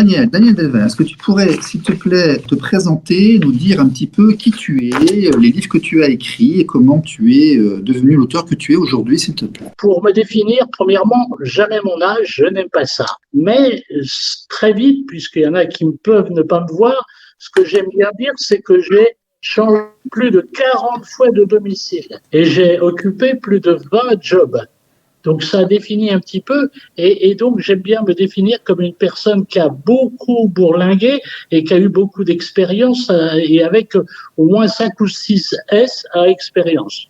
Daniel Delval, est-ce que tu pourrais, s'il te plaît, te présenter, nous dire un petit peu qui tu es, les livres que tu as écrits et comment tu es devenu l'auteur que tu es aujourd'hui, s'il te plaît? Pour me définir, premièrement, jamais mon âge, je n'aime pas ça. Mais très vite, puisqu'il y en a qui peuvent ne pas me voir, ce que j'aime bien dire, c'est que j'ai changé plus de 40 fois de domicile et j'ai occupé plus de 20 jobs. Donc ça définit un petit peu, et donc j'aime bien me définir comme une personne qui a beaucoup bourlingué et qui a eu beaucoup d'expérience et avec au moins 5 ou 6 S à expérience.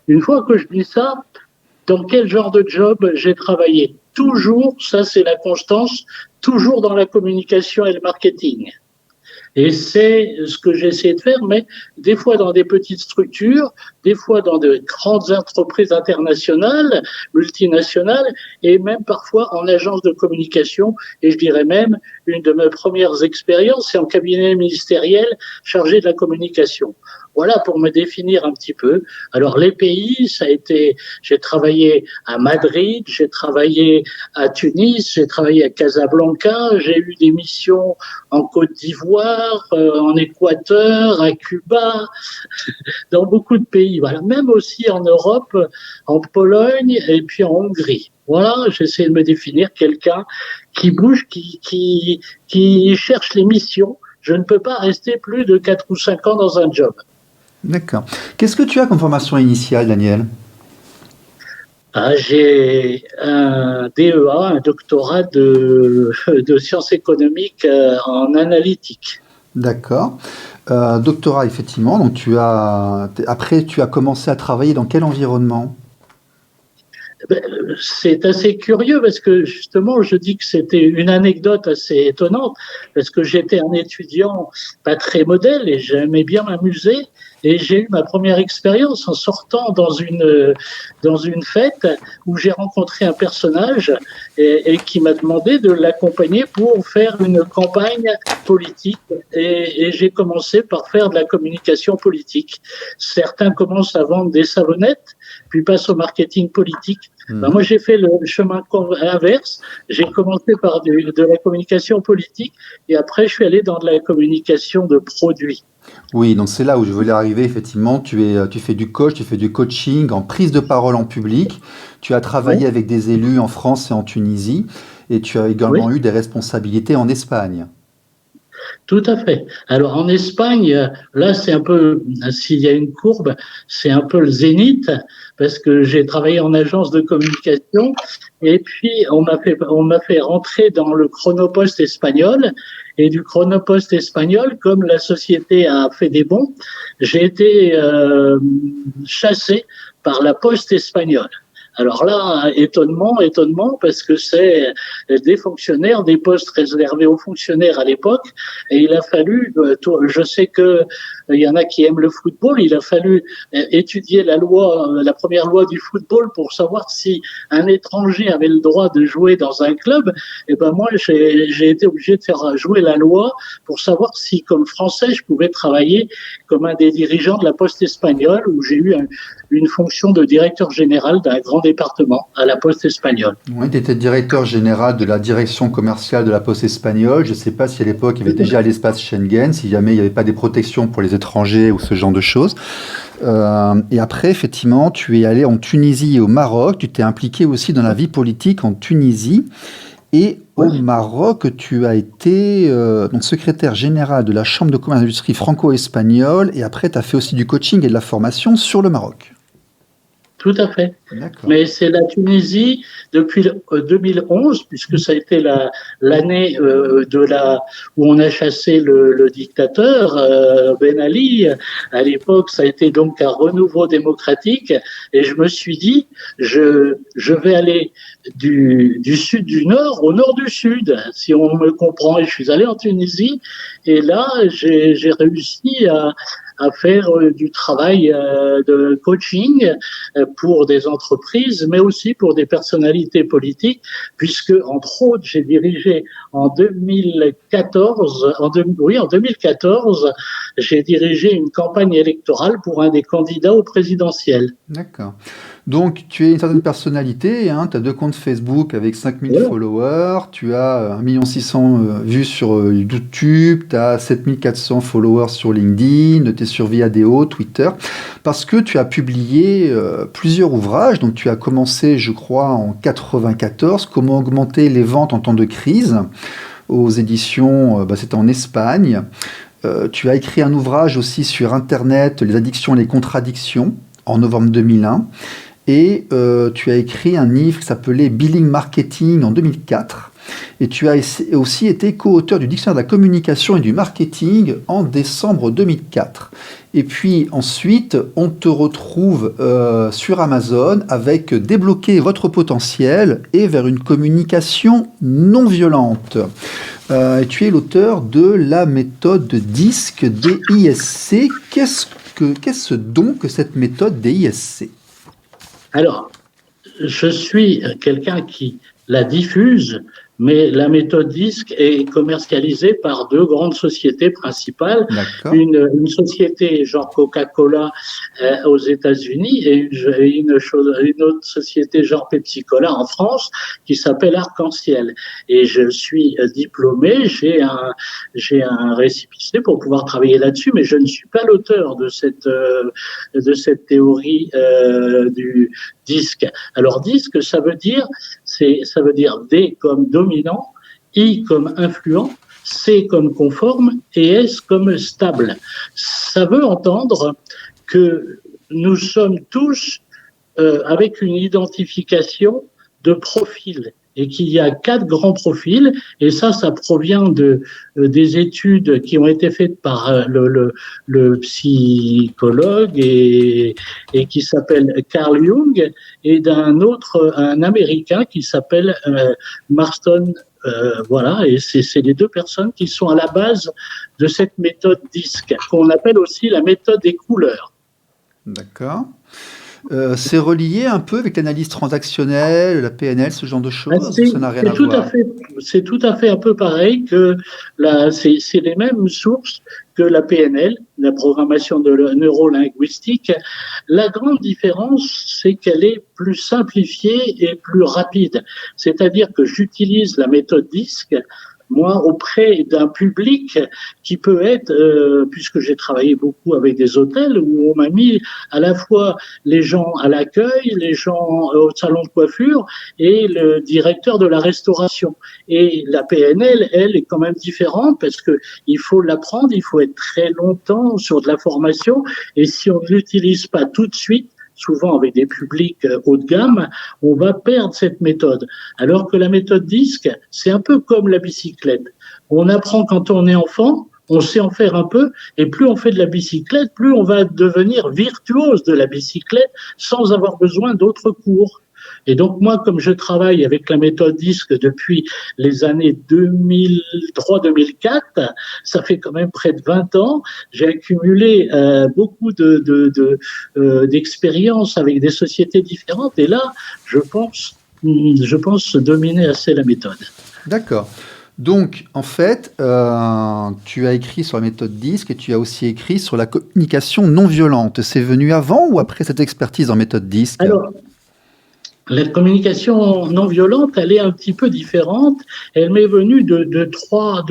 Une fois que je dis ça, dans quel genre de job j'ai travaillé? Toujours, ça c'est la constance, toujours dans la communication et le marketing. Et c'est ce que j'ai essayé de faire, mais des fois dans des petites structures, des fois dans de grandes entreprises internationales, multinationales, et même parfois en agence de communication. Et je dirais même, une de mes premières expériences, c'est en cabinet ministériel chargé de la communication. Voilà pour me définir un petit peu. Alors les pays, ça a été, j'ai travaillé à Madrid, j'ai travaillé à Tunis, j'ai travaillé à Casablanca, j'ai eu des missions en Côte d'Ivoire, en Équateur, à Cuba, dans beaucoup de pays. Voilà, même aussi en Europe, en Pologne et puis en Hongrie. Voilà, j'essaie de me définir quelqu'un qui bouge, qui cherche les missions. Je ne peux pas rester plus de 4 ou 5 ans dans un job. D'accord. Qu'est-ce que tu as comme formation initiale, Daniel? J'ai un DEA, un doctorat de sciences économiques en analytique. D'accord. Doctorat, effectivement. Donc, après, tu as commencé à travailler dans quel environnement? C'est assez curieux parce que justement, je dis que c'était une anecdote assez étonnante parce que j'étais un étudiant pas très modèle et j'aimais bien m'amuser. Et j'ai eu ma première expérience en sortant dans une fête où j'ai rencontré un personnage et qui m'a demandé de l'accompagner pour faire une campagne politique. Et j'ai commencé par faire de la communication politique. Certains commencent à vendre des savonnettes, puis passent au marketing politique. Ben, moi, j'ai fait le chemin inverse. J'ai commencé par de la communication politique et après, je suis allé dans de la communication de produits. Oui, donc c'est là où je voulais arriver, effectivement. Tu fais du coach, tu fais du coaching en prise de parole en public. Tu as travaillé Oui, avec des élus en France et en Tunisie. Et tu as également oui. eu des responsabilités en Espagne. Tout à fait. Alors en Espagne, là c'est un peu, s'il y a une courbe, c'est un peu le zénith parce que j'ai travaillé en agence de communication et puis on m'a fait rentrer dans le Chronopost espagnol et du Chronopost espagnol, comme la société a fait des bons, j'ai été chassé par la Poste espagnole. Alors là, étonnement, parce que c'est des fonctionnaires, des postes réservés aux fonctionnaires à l'époque, et il a fallu, je sais que il y en a qui aiment le football, il a fallu étudier la loi, la première loi du football pour savoir si un étranger avait le droit de jouer dans un club. Et ben moi, j'ai été obligé de faire jouer la loi pour savoir si, comme Français, je pouvais travailler comme un des dirigeants de la Poste espagnole, où j'ai eu une fonction de directeur général d'un grand département à la Poste espagnole. Oui, tu étais directeur général de la direction commerciale de la Poste espagnole. Je ne sais pas si à l'époque il y avait déjà l'espace Schengen, si jamais il n'y avait pas des protections pour les étrangers ou ce genre de choses. Et après, effectivement, tu es allé en Tunisie et au Maroc. Tu t'es impliqué aussi dans la vie politique en Tunisie. Et au Maroc, tu as été donc secrétaire général de la Chambre de commerce et d'industrie franco-espagnole. Et après, tu as fait aussi du coaching et de la formation sur le Maroc. Tout à fait. D'accord. Mais c'est la Tunisie depuis 2011, puisque ça a été l'année où on a chassé le dictateur Ben Ali. À l'époque, ça a été donc un renouveau démocratique, et je me suis dit, je vais aller du sud du nord au nord du sud, si on me comprend. Et je suis allé en Tunisie, et là, j'ai réussi à faire du travail de coaching pour des entreprises, mais aussi pour des personnalités politiques, puisque, entre autres, j'ai dirigé en 2014, en 2014, j'ai dirigé une campagne électorale pour un des candidats au présidentiel. D'accord. Donc, tu es une certaine personnalité, hein, tu as 2 comptes Facebook avec 5000 Voilà. followers, tu as 1,6 million vues sur YouTube, tu as 7400 followers sur LinkedIn, tu es sur Viadeo, Twitter, parce que tu as publié plusieurs ouvrages. Donc, tu as commencé, je crois, en 94, Comment augmenter les ventes en temps de crise, aux éditions, c'était en Espagne. Tu as écrit un ouvrage aussi sur Internet, Les addictions et les contradictions, en novembre 2001. Et tu as écrit un livre qui s'appelait Billing Marketing en 2004. Et tu as aussi été co-auteur du Dictionnaire de la communication et du marketing en décembre 2004. Et puis ensuite, on te retrouve sur Amazon avec Débloquer votre potentiel et vers une communication non violente. Tu es l'auteur de la méthode DISC, DISC. Qu'est-ce donc que cette méthode DISC? Alors, je suis quelqu'un qui la diffuse, mais la méthode DISC est commercialisée par 2 grandes sociétés principales. D'accord. Une société genre Coca-Cola aux États-Unis et une autre société genre Pepsi-Cola en France qui s'appelle Arc-en-Ciel. Et je suis diplômé, j'ai un récépissé pour pouvoir travailler là-dessus, mais je ne suis pas l'auteur de cette théorie du DISC. Alors DISC, ça veut dire D comme dominant, I comme influent, C comme conforme et S comme stable. Ça veut entendre que nous sommes tous avec une identification de profil et qu'il y a 4 grands profils, et ça provient des études qui ont été faites par le psychologue et qui s'appelle Carl Jung, et un Américain qui s'appelle Marston. Voilà, et c'est les 2 personnes qui sont à la base de cette méthode DISC, qu'on appelle aussi la méthode des couleurs. D'accord. C'est relié un peu avec l'analyse transactionnelle, la PNL, ce genre de choses? Ça n'a rien à voir. C'est tout à fait un peu pareil que c'est les mêmes sources que la PNL, la programmation neurolinguistique. La grande différence, c'est qu'elle est plus simplifiée et plus rapide. C'est-à-dire que j'utilise la méthode DISC moi, auprès d'un public qui peut être, puisque j'ai travaillé beaucoup avec des hôtels où on m'a mis à la fois les gens à l'accueil, les gens au salon de coiffure et le directeur de la restauration. Et la PNL, elle, est quand même différente parce que il faut l'apprendre, il faut être très longtemps sur de la formation, et si on ne l'utilise pas tout de suite, souvent avec des publics haut de gamme, on va perdre cette méthode. Alors que la méthode DISC, c'est un peu comme la bicyclette. On apprend quand on est enfant, on sait en faire un peu, et plus on fait de la bicyclette, plus on va devenir virtuose de la bicyclette sans avoir besoin d'autres cours. Et donc moi, comme je travaille avec la méthode DISC depuis les années 2003-2004, ça fait quand même près de 20 ans, j'ai accumulé beaucoup d'expériences avec des sociétés différentes, et là, je pense dominer assez la méthode. D'accord. Donc, en fait, tu as écrit sur la méthode DISC et tu as aussi écrit sur la communication non violente. C'est venu avant ou après cette expertise en méthode DISC? Alors, la communication non violente, elle est un petit peu différente. Elle m'est venue de trois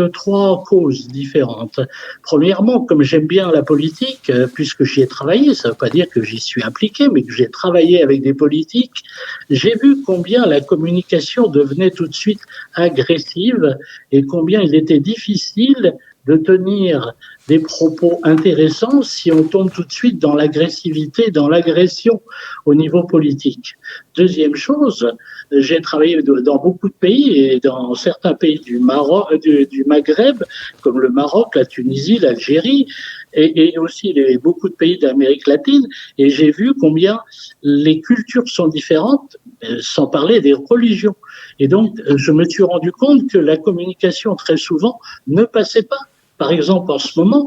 causes différentes. Premièrement, comme j'aime bien la politique, puisque j'y ai travaillé, ça ne veut pas dire que j'y suis impliqué, mais que j'ai travaillé avec des politiques, j'ai vu combien la communication devenait tout de suite agressive et combien il était difficile de tenir des propos intéressants si on tombe tout de suite dans l'agressivité, dans l'agression au niveau politique. Deuxième chose, j'ai travaillé dans beaucoup de pays et dans certains pays du Maghreb, comme le Maroc, la Tunisie, l'Algérie, et aussi beaucoup de pays d'Amérique latine, et j'ai vu combien les cultures sont différentes, sans parler des religions. Et donc, je me suis rendu compte que la communication, très souvent, ne passait pas. Par exemple, en ce moment,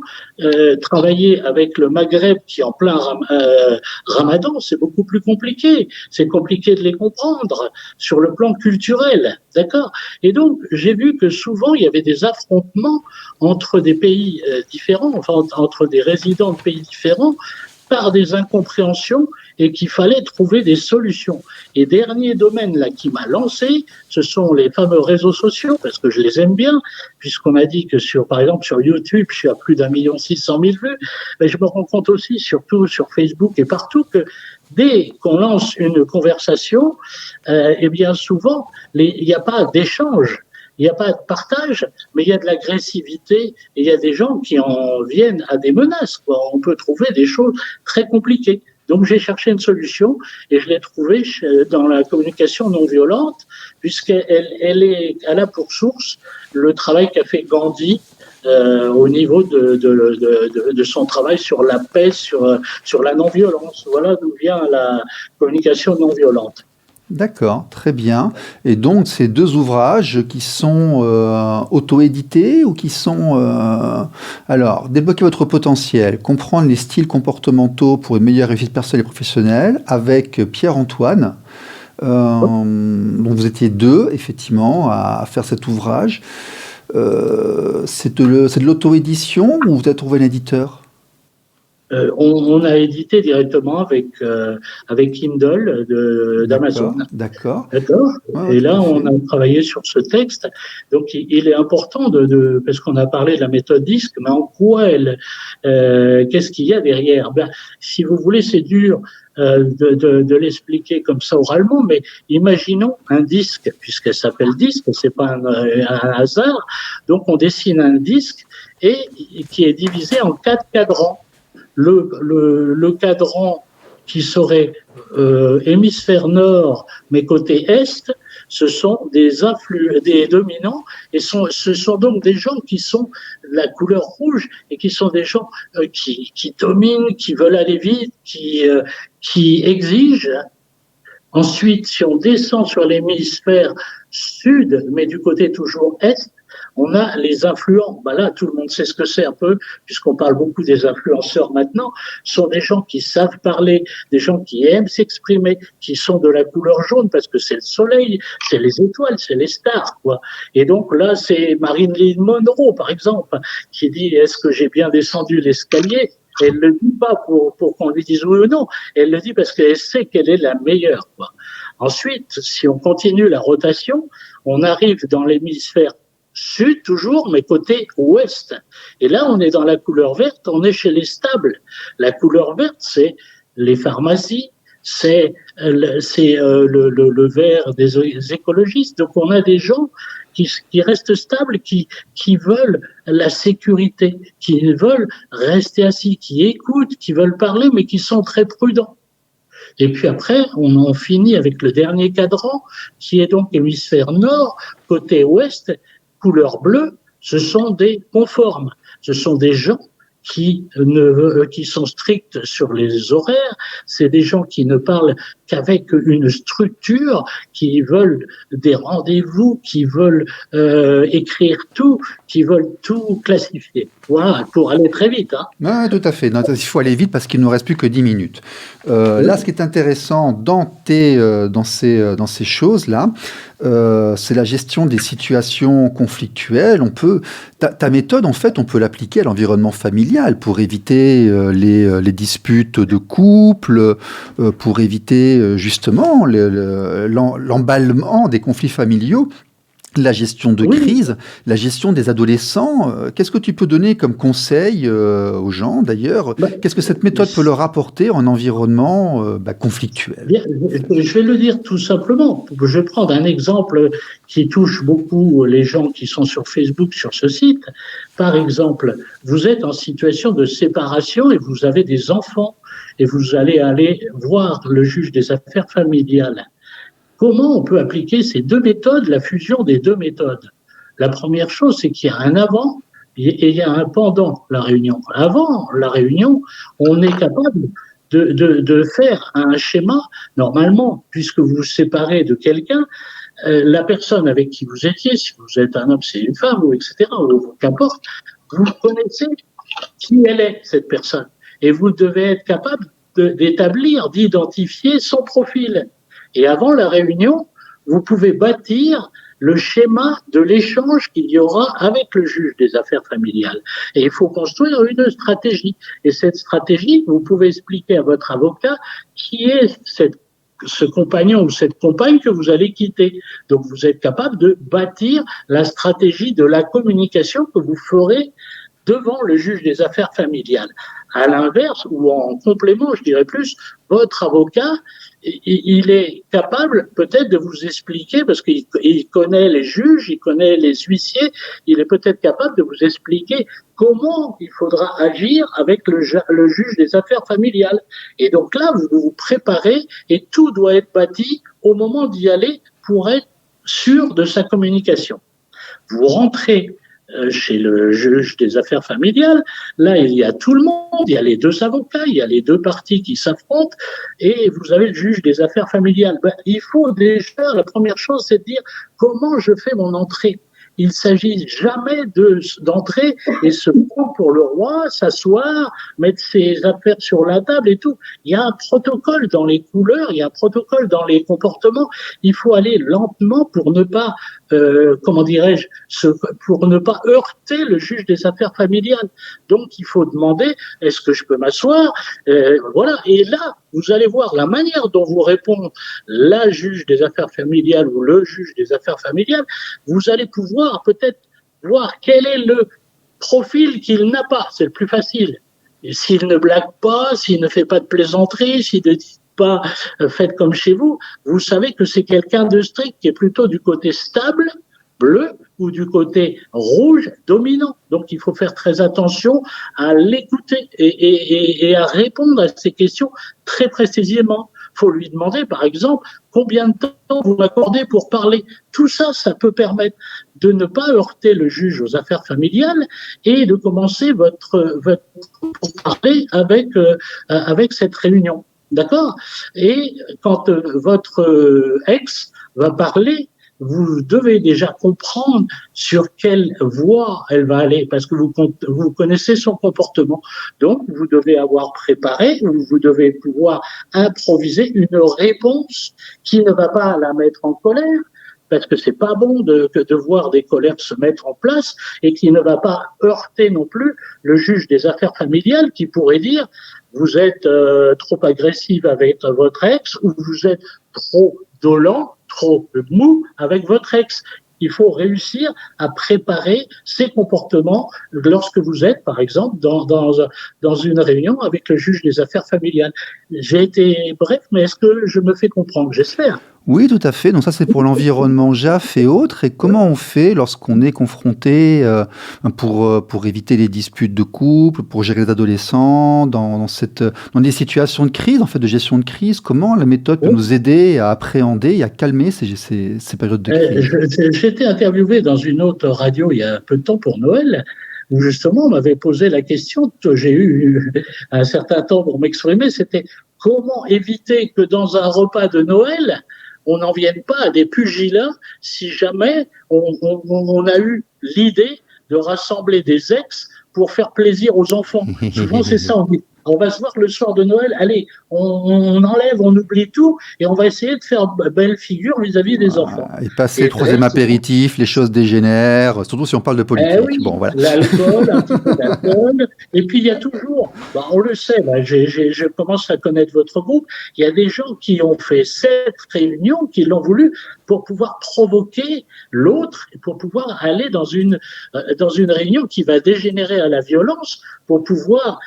travailler avec le Maghreb qui est en plein Ramadan, c'est beaucoup plus compliqué. C'est compliqué de les comprendre sur le plan culturel, d'accord? Et donc, j'ai vu que souvent, il y avait des affrontements entre des pays différents, enfin, entre des résidents de pays différents, par des incompréhensions et qu'il fallait trouver des solutions. Et dernier domaine là qui m'a lancé, ce sont les fameux réseaux sociaux, parce que je les aime bien, puisqu'on m'a dit que par exemple sur YouTube, je suis à plus d'1,6 million vues, mais je me rends compte aussi, surtout sur Facebook et partout, que dès qu'on lance une conversation, eh bien souvent, il n'y a pas d'échange. Il n'y a pas de partage, mais il y a de l'agressivité et il y a des gens qui en viennent à des menaces, quoi. On peut trouver des choses très compliquées. Donc j'ai cherché une solution et je l'ai trouvée dans la communication non violente, puisqu'elle a pour source le travail qu'a fait Gandhi au niveau de son travail sur la paix, sur la non-violence. Voilà d'où vient la communication non violente. D'accord, très bien. Et donc, ces deux ouvrages qui sont auto-édités ou qui sont... Alors, débloquer votre potentiel, comprendre les styles comportementaux pour une meilleure réussite personnelle et professionnelle, avec Pierre-Antoine, dont vous étiez deux, effectivement, à faire cet ouvrage. C'est de l'auto-édition ou vous avez trouvé un éditeur ? On a édité directement avec Kindle d'Amazon. D'accord. Et là, on a travaillé sur ce texte. Donc, il est important parce qu'on a parlé de la méthode DISC, mais en quoi qu'est-ce qu'il y a derrière? Si vous voulez, c'est dur de l'expliquer comme ça oralement, mais imaginons un disque, puisqu'elle s'appelle disque, c'est pas un hasard. Donc, on dessine un disque et qui est divisé en 4 cadrans. Le cadran qui serait hémisphère nord, mais côté est, ce sont des dominants, et ce sont donc des gens qui sont la couleur rouge et qui sont des gens qui dominent, qui veulent aller vite, qui exigent. Ensuite, si on descend sur l'hémisphère sud, mais du côté toujours est, on a les influents. Là, tout le monde sait ce que c'est un peu, puisqu'on parle beaucoup des influenceurs maintenant. Ce sont des gens qui savent parler, des gens qui aiment s'exprimer, qui sont de la couleur jaune, parce que c'est le soleil, c'est les étoiles, c'est les stars, quoi. Et donc là, c'est Marilyn Monroe, par exemple, qui dit « Est-ce que j'ai bien descendu l'escalier ?» Elle ne le dit pas pour qu'on lui dise oui ou non. Elle le dit parce qu'elle sait qu'elle est la meilleure, quoi. Ensuite, si on continue la rotation, on arrive dans l'hémisphère sud toujours, mais côté ouest. Et là, on est dans la couleur verte, on est chez les stables. La couleur verte, c'est les pharmacies, c'est le vert des écologistes. Donc, on a des gens qui restent stables, qui veulent la sécurité, qui veulent rester assis, qui écoutent, qui veulent parler, mais qui sont très prudents. Et puis après, on en finit avec le dernier cadran, qui est donc hémisphère nord, côté ouest, couleur bleue, ce sont des conformes. Ce sont des gens qui sont stricts sur les horaires. C'est des gens qui ne parlent qu'avec une structure, qui veulent des rendez-vous, qui veulent écrire tout, qui veulent tout classifier. Voilà, pour aller très vite. Hein. Oui, tout à fait. Non, il faut aller vite parce qu'il ne nous reste plus que 10 minutes. Là, ce qui est intéressant dans ces choses-là, c'est la gestion des situations conflictuelles. Ta méthode, en fait, on peut l'appliquer à l'environnement familial pour éviter les disputes de couple, pour éviter justement l'emballement des conflits familiaux. La gestion de crise, la gestion des adolescents. Qu'est-ce que tu peux donner comme conseil aux gens, d'ailleurs? Qu'est-ce que cette méthode peut leur apporter en environnement conflictuel? Bien, je vais le dire tout simplement. Je vais prendre un exemple qui touche beaucoup les gens qui sont sur Facebook, sur ce site. Par exemple, vous êtes en situation de séparation et vous avez des enfants et vous allez aller voir le juge des affaires familiales. Comment on peut appliquer ces deux méthodes, la fusion des deux méthodes? La première chose, c'est qu'il y a un avant et il y a un pendant la réunion. Avant la réunion, on est capable de faire un schéma. Normalement, puisque vous vous séparez de quelqu'un, la personne avec qui vous étiez, si vous êtes un homme, c'est une femme, ou etc., ou qu'importe, vous connaissez qui elle est, cette personne. Et vous devez être capable d'établir, d'identifier son profil. Et avant la réunion, vous pouvez bâtir le schéma de l'échange qu'il y aura avec le juge des affaires familiales. Et il faut construire une stratégie. Et cette stratégie, vous pouvez expliquer à votre avocat qui est ce compagnon ou cette compagne que vous allez quitter. Donc, vous êtes capable de bâtir la stratégie de la communication que vous ferez devant le juge des affaires familiales. À l'inverse, ou en complément, je dirais plus, votre avocat, il est capable peut-être de vous expliquer, parce qu'il connaît les juges, il connaît les huissiers, il est peut-être capable de vous expliquer comment il faudra agir avec le juge des affaires familiales. Et donc là, vous vous préparez et tout doit être bâti au moment d'y aller pour être sûr de sa communication. Vous rentrez chez le juge des affaires familiales, là il y a tout le monde, il y a les deux avocats, il y a les deux parties qui s'affrontent et vous avez le juge des affaires familiales. Il faut déjà, la première chose c'est de dire comment je fais mon entrée. Il s'agit jamais d'entrer et se prendre pour le roi, s'asseoir, mettre ses affaires sur la table et tout. Il y a un protocole dans les couleurs, il y a un protocole dans les comportements. Il faut aller lentement pour ne pas, pour ne pas heurter le juge des affaires familiales. Donc, il faut demander, est-ce que je peux m'asseoir? Voilà. Et là, vous allez voir la manière dont vous répond la juge des affaires familiales ou le juge des affaires familiales. Vous allez pouvoir peut-être voir quel est le profil qu'il n'a pas. C'est le plus facile. Et s'il ne blague pas, s'il ne fait pas de plaisanterie, s'il ne dit pas faites comme chez vous, vous savez que c'est quelqu'un de strict qui est plutôt du côté stable, bleu, ou du côté rouge, dominant. Donc, il faut faire très attention à l'écouter et à répondre à ces questions très précisément. Il faut lui demander, par exemple, combien de temps vous m'accordez pour parler. Tout ça, ça peut permettre de ne pas heurter le juge aux affaires familiales et de commencer votre parler avec cette réunion. D'accord? Et quand votre ex va parler, vous devez déjà comprendre sur quelle voie elle va aller, parce que vous connaissez son comportement. Donc, vous devez avoir préparé, ou vous devez pouvoir improviser une réponse qui ne va pas la mettre en colère, parce que c'est pas bon de voir des colères se mettre en place, et qui ne va pas heurter non plus le juge des affaires familiales, qui pourrait dire vous êtes trop agressive avec votre ex, ou vous êtes trop dolent, trop mou avec votre ex. Il faut réussir à préparer ces comportements lorsque vous êtes, par exemple, dans une réunion avec le juge des affaires familiales. J'ai été bref, mais est-ce que je me fais comprendre? J'espère. Oui, tout à fait. Donc ça, c'est pour l'environnement JAF et autres. Et comment on fait lorsqu'on est confronté pour éviter les disputes de couple, pour gérer les adolescents, dans des situations de crise, en fait, de gestion de crise? Comment la méthode peut nous aider à appréhender et à calmer ces périodes de crise? J'ai été interviewé dans une autre radio il y a un peu de temps pour Noël, où justement on m'avait posé la question que j'ai eu un certain temps pour m'exprimer, c'était comment éviter que dans un repas de Noël, on n'en vienne pas à des pugilats si jamais on a eu l'idée de rassembler des ex pour faire plaisir aux enfants. Souvent, c'est ça. On va se voir le soir de Noël, allez, on enlève, on oublie tout, et on va essayer de faire belle figure vis-à-vis des enfants. Et passer le troisième apéritif, les choses dégénèrent, surtout si on parle de politique. Oui, bon, voilà. L'alcool, un petit peu d'alcool. Et puis, il y a toujours, on le sait, je commence à connaître votre groupe, il y a des gens qui ont fait cette réunion, qui l'ont voulu pour pouvoir provoquer l'autre, et pour pouvoir aller dans une réunion qui va dégénérer à la violence, pour pouvoir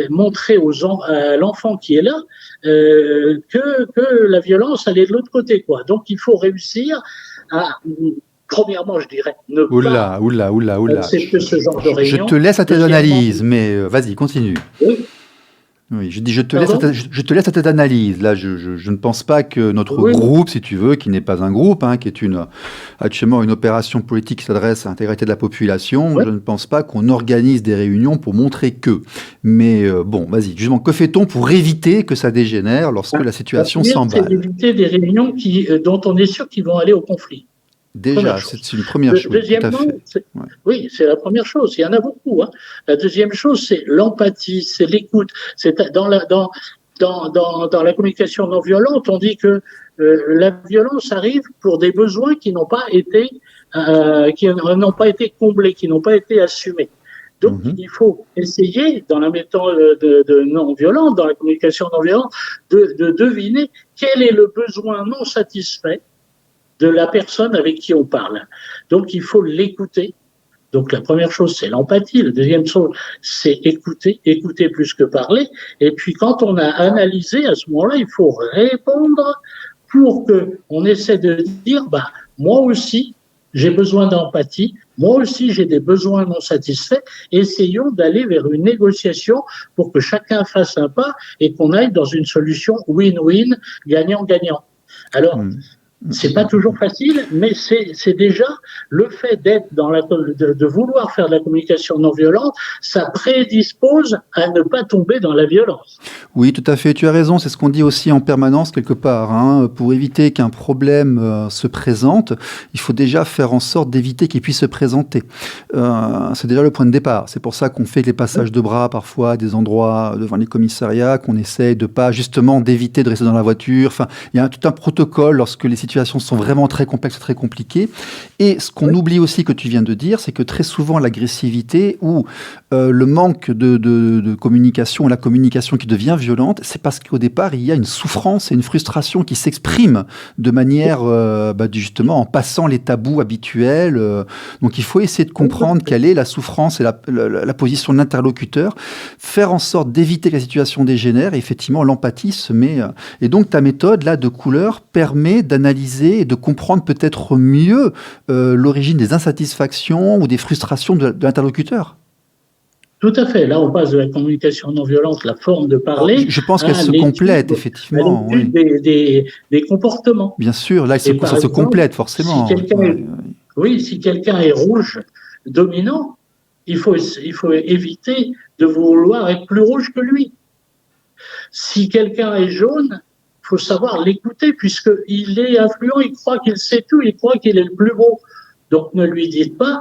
montrer à l'enfant qui est là que la violence elle est de l'autre côté, quoi. Donc il faut réussir à, premièrement, je dirais, ne pas accepter ce genre de réunion. Je te laisse à tes analyses, mais vas-y, continue. Oui. Oui, je dis je te laisse à tes analyses. Là, je ne pense pas que notre groupe, si tu veux, qui n'est pas un groupe, qui est actuellement une opération politique qui s'adresse à l'intégralité de la population, je ne pense pas qu'on organise des réunions pour montrer que. Mais bon, vas-y, justement, que fait-on pour éviter que ça dégénère lorsque la situation s'emballe? C'est d'éviter des réunions dont on est sûr qu'ils vont aller au conflit. Déjà, c'est une première chose. Deuxièmement, oui, c'est la première chose. Il y en a beaucoup. La deuxième chose, c'est l'empathie, c'est l'écoute. C'est dans la communication non violente, on dit que la violence arrive pour des besoins qui n'ont pas été qui n'ont pas été comblés, qui n'ont pas été assumés. Donc, il faut essayer, dans la méthode de non-violente, dans la communication non-violente, de deviner quel est le besoin non satisfait de la personne avec qui on parle. Donc, il faut l'écouter. Donc, la première chose, c'est l'empathie. La deuxième chose, c'est écouter plus que parler. Et puis, quand on a analysé, à ce moment-là, il faut répondre pour qu'on essaie de dire, moi aussi, j'ai besoin d'empathie. Moi aussi, j'ai des besoins non satisfaits. Essayons d'aller vers une négociation pour que chacun fasse un pas et qu'on aille dans une solution win-win, gagnant-gagnant. Alors, c'est pas toujours facile, mais c'est déjà le fait d'être de vouloir faire de la communication non violente, ça prédispose à ne pas tomber dans la violence. Oui, tout à fait, tu as raison, c'est ce qu'on dit aussi en permanence quelque part, hein. Pour éviter qu'un problème se présente, il faut déjà faire en sorte d'éviter qu'il puisse se présenter. C'est déjà le point de départ, c'est pour ça qu'on fait les passages de bras parfois à des endroits devant les commissariats, qu'on essaie de pas justement d'éviter de rester dans la voiture, enfin, il y a tout un protocole lorsque les situations sont vraiment très complexes, très compliquées. Et ce qu'on oublie aussi que tu viens de dire, c'est que très souvent l'agressivité ou le manque de communication, la communication qui devient violente, c'est parce qu'au départ, il y a une souffrance et une frustration qui s'expriment de manière, justement, en passant les tabous habituels. Donc il faut essayer de comprendre quelle est la souffrance et la position de l'interlocuteur, faire en sorte d'éviter que la situation dégénère, et effectivement, l'empathie se met... Et donc ta méthode, là, de couleur, permet d'analyser et de comprendre peut-être mieux l'origine des insatisfactions ou des frustrations de l'interlocuteur. Tout à fait. Là, on passe de la communication non violente, la forme de parler. Je pense qu'elle se complète, effectivement. Oui. Des comportements. Bien sûr, là, ça se complète forcément. Si quelqu'un est rouge, dominant, il faut éviter de vouloir être plus rouge que lui. Si quelqu'un est jaune, il faut savoir l'écouter puisqu'il est influent, il croit qu'il sait tout, il croit qu'il est le plus beau. Donc ne lui dites pas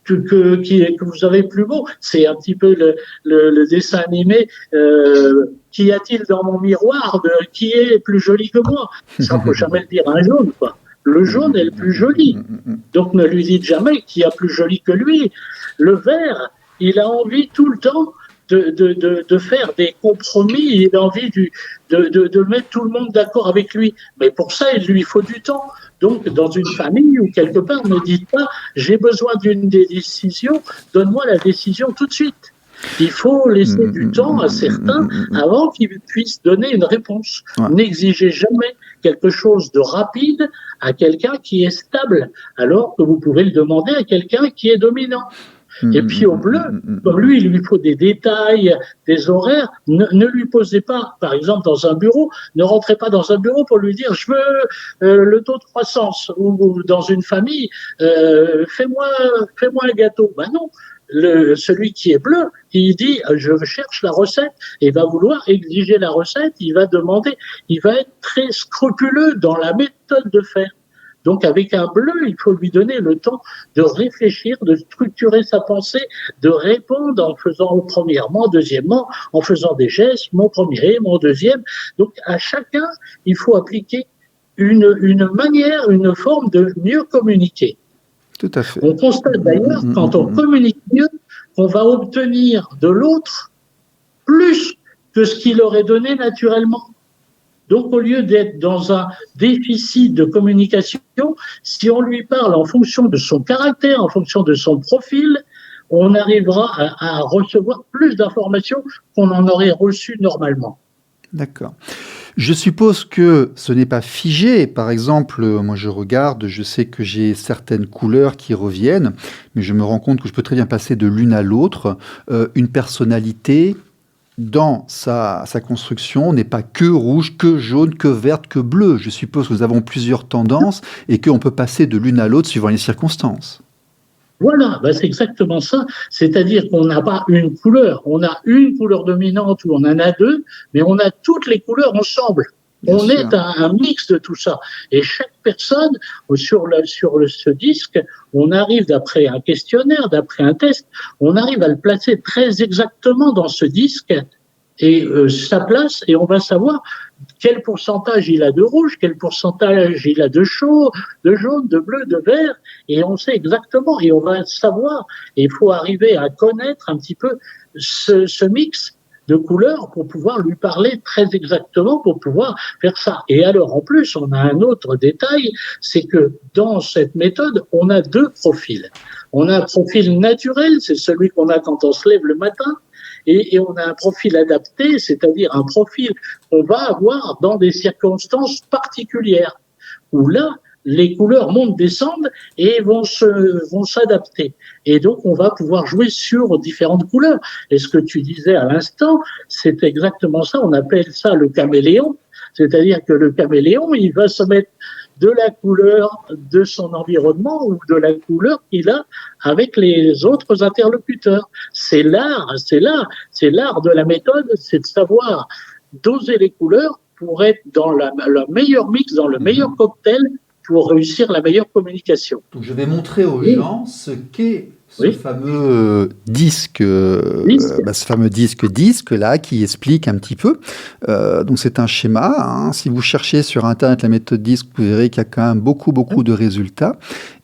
que vous avez plus beau. C'est un petit peu le dessin animé qu'y a-t-il dans mon miroir qui est plus joli que moi. Ça, faut jamais le dire à un jaune, quoi. Le jaune est le plus joli. Donc ne lui dites jamais qu'il y a plus joli que lui. Le vert, il a envie tout le temps de faire des compromis, il a envie de mettre tout le monde d'accord avec lui. Mais pour ça, il lui faut du temps. Donc, dans une famille ou quelque part, ne dites pas « j'ai besoin d'une décision, donne-moi la décision tout de suite ». Il faut laisser du temps à certains avant qu'ils puissent donner une réponse. N'exigez jamais quelque chose de rapide à quelqu'un qui est stable, alors que vous pouvez le demander à quelqu'un qui est dominant. Et puis au bleu, comme lui, il lui faut des détails, des horaires. Ne lui posez pas, par exemple, dans un bureau, ne rentrez pas dans un bureau pour lui dire « je veux le taux de croissance » ou dans une famille, fais-moi un gâteau. Ben non, celui qui est bleu, il dit « je cherche la recette » et il va vouloir exiger la recette, il va demander, il va être très scrupuleux dans la méthode de faire. Donc, avec un bleu, il faut lui donner le temps de réfléchir, de structurer sa pensée, de répondre en faisant premièrement, deuxièmement, en faisant des gestes, mon premier, mon deuxième. Donc, à chacun, il faut appliquer une manière, une forme de mieux communiquer. Tout à fait. On constate d'ailleurs, quand on communique mieux, qu'on va obtenir de l'autre plus que ce qu'il aurait donné naturellement. Donc, au lieu d'être dans un déficit de communication, si on lui parle en fonction de son caractère, en fonction de son profil, on arrivera à recevoir plus d'informations qu'on en aurait reçues normalement. D'accord. Je suppose que ce n'est pas figé. Par exemple, moi je regarde, je sais que j'ai certaines couleurs qui reviennent, mais je me rends compte que je peux très bien passer de l'une à l'autre. Une personnalité... dans sa construction, n'est pas que rouge, que jaune, que verte, que bleue. Je suppose que nous avons plusieurs tendances et qu'on peut passer de l'une à l'autre suivant les circonstances. Voilà, c'est exactement ça. C'est-à-dire qu'on n'a pas une couleur. On a une couleur dominante ou on en a deux, mais on a toutes les couleurs ensemble. On est un mix de tout ça. Et chaque personne, sur ce disque, on arrive, d'après un questionnaire, d'après un test, on arrive à le placer très exactement dans ce disque. et sa place, et on va savoir quel pourcentage il a de rouge, quel pourcentage il a de chaud, de jaune, de bleu, de vert, et on sait exactement, et on va savoir, et il faut arriver à connaître un petit peu ce mix de couleurs pour pouvoir lui parler très exactement, pour pouvoir faire ça. Et alors, en plus, on a un autre détail, c'est que dans cette méthode, on a deux profils. On a un profil naturel, c'est celui qu'on a quand on se lève le matin, et on a un profil adapté, c'est-à-dire un profil qu'on va avoir dans des circonstances particulières, où là, les couleurs montent, descendent et vont s'adapter. Et donc, on va pouvoir jouer sur différentes couleurs. Et ce que tu disais à l'instant, c'est exactement ça. On appelle ça le caméléon. C'est-à-dire que le caméléon, il va se mettre de la couleur de son environnement ou de la couleur qu'il a avec les autres interlocuteurs. C'est l'art de la méthode, c'est de savoir doser les couleurs pour être dans le meilleur mix, dans le meilleur cocktail pour réussir la meilleure communication. Donc je vais montrer aux gens ce qu'est ce fameux disque là qui explique un petit peu. Donc c'est un schéma. Hein. Si vous cherchez sur Internet la méthode disque, vous verrez qu'il y a quand même beaucoup de résultats.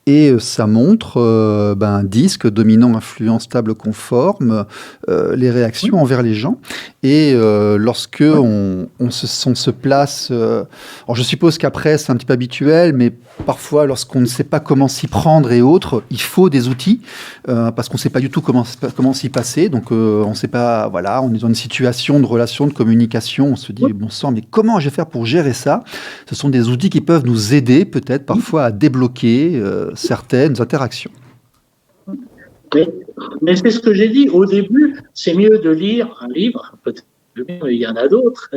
Et ça montre un disque dominant, influent, stable, conforme, les réactions envers les gens. Et lorsque on se place... alors je suppose qu'après, c'est un petit peu habituel, mais parfois, lorsqu'on ne sait pas comment s'y prendre et autres, il faut des outils, parce qu'on ne sait pas du tout comment s'y passer. Donc on ne sait pas... Voilà, on est dans une situation de relation, de communication. On se dit, bon sang, mais comment je vais faire pour gérer ça? Ce sont des outils qui peuvent nous aider, peut-être, parfois, à débloquer... certaines interactions. Mais c'est ce que j'ai dit au début, c'est mieux de lire un livre, peut-être il y en a d'autres,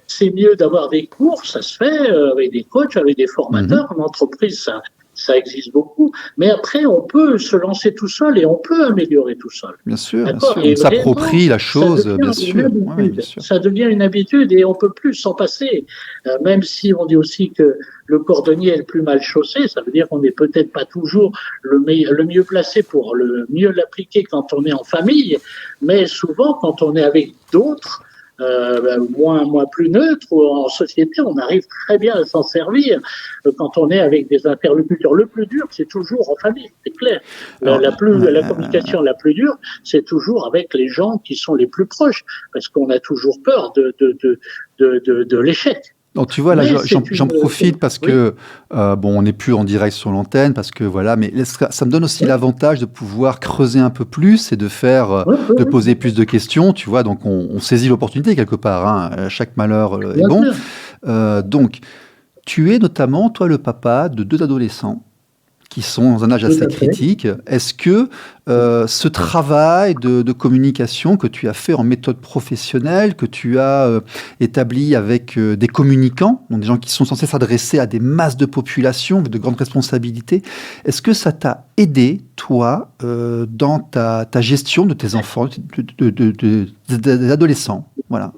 c'est mieux d'avoir des cours, ça se fait avec des coachs, avec des formateurs, en entreprise, ça existe beaucoup, mais après on peut se lancer tout seul et on peut améliorer tout seul. Bien sûr, on s'approprie la chose, bien sûr. Ça devient une habitude et on peut plus s'en passer, même si on dit aussi que le cordonnier est le plus mal chaussé, ça veut dire qu'on n'est peut-être pas toujours le mieux placé pour le mieux l'appliquer quand on est en famille, mais souvent quand on est avec d'autres, moins plus neutre ou en société, on arrive très bien à s'en servir quand on est avec des interlocuteurs. Le plus dur, c'est toujours en famille, c'est clair. La communication la plus dure, c'est toujours avec les gens qui sont les plus proches, parce qu'on a toujours peur de l'échec. Donc tu vois, là, j'en profite parce que, on n'est plus en direct sur l'antenne, parce que voilà, mais ça me donne aussi l'avantage de pouvoir creuser un peu plus et de de poser plus de questions, tu vois, donc on saisit l'opportunité quelque part, hein, chaque malheur est bon. Donc, tu es notamment, toi, le papa de 2 adolescents qui sont dans un âge assez critique. Est-ce que ce travail de communication que tu as fait en méthode professionnelle, que tu as établi avec des communicants, donc des gens qui sont censés s'adresser à des masses de population, de grandes responsabilités, est-ce que ça t'a aidé, toi, dans ta gestion de tes enfants, des adolescents? Voilà.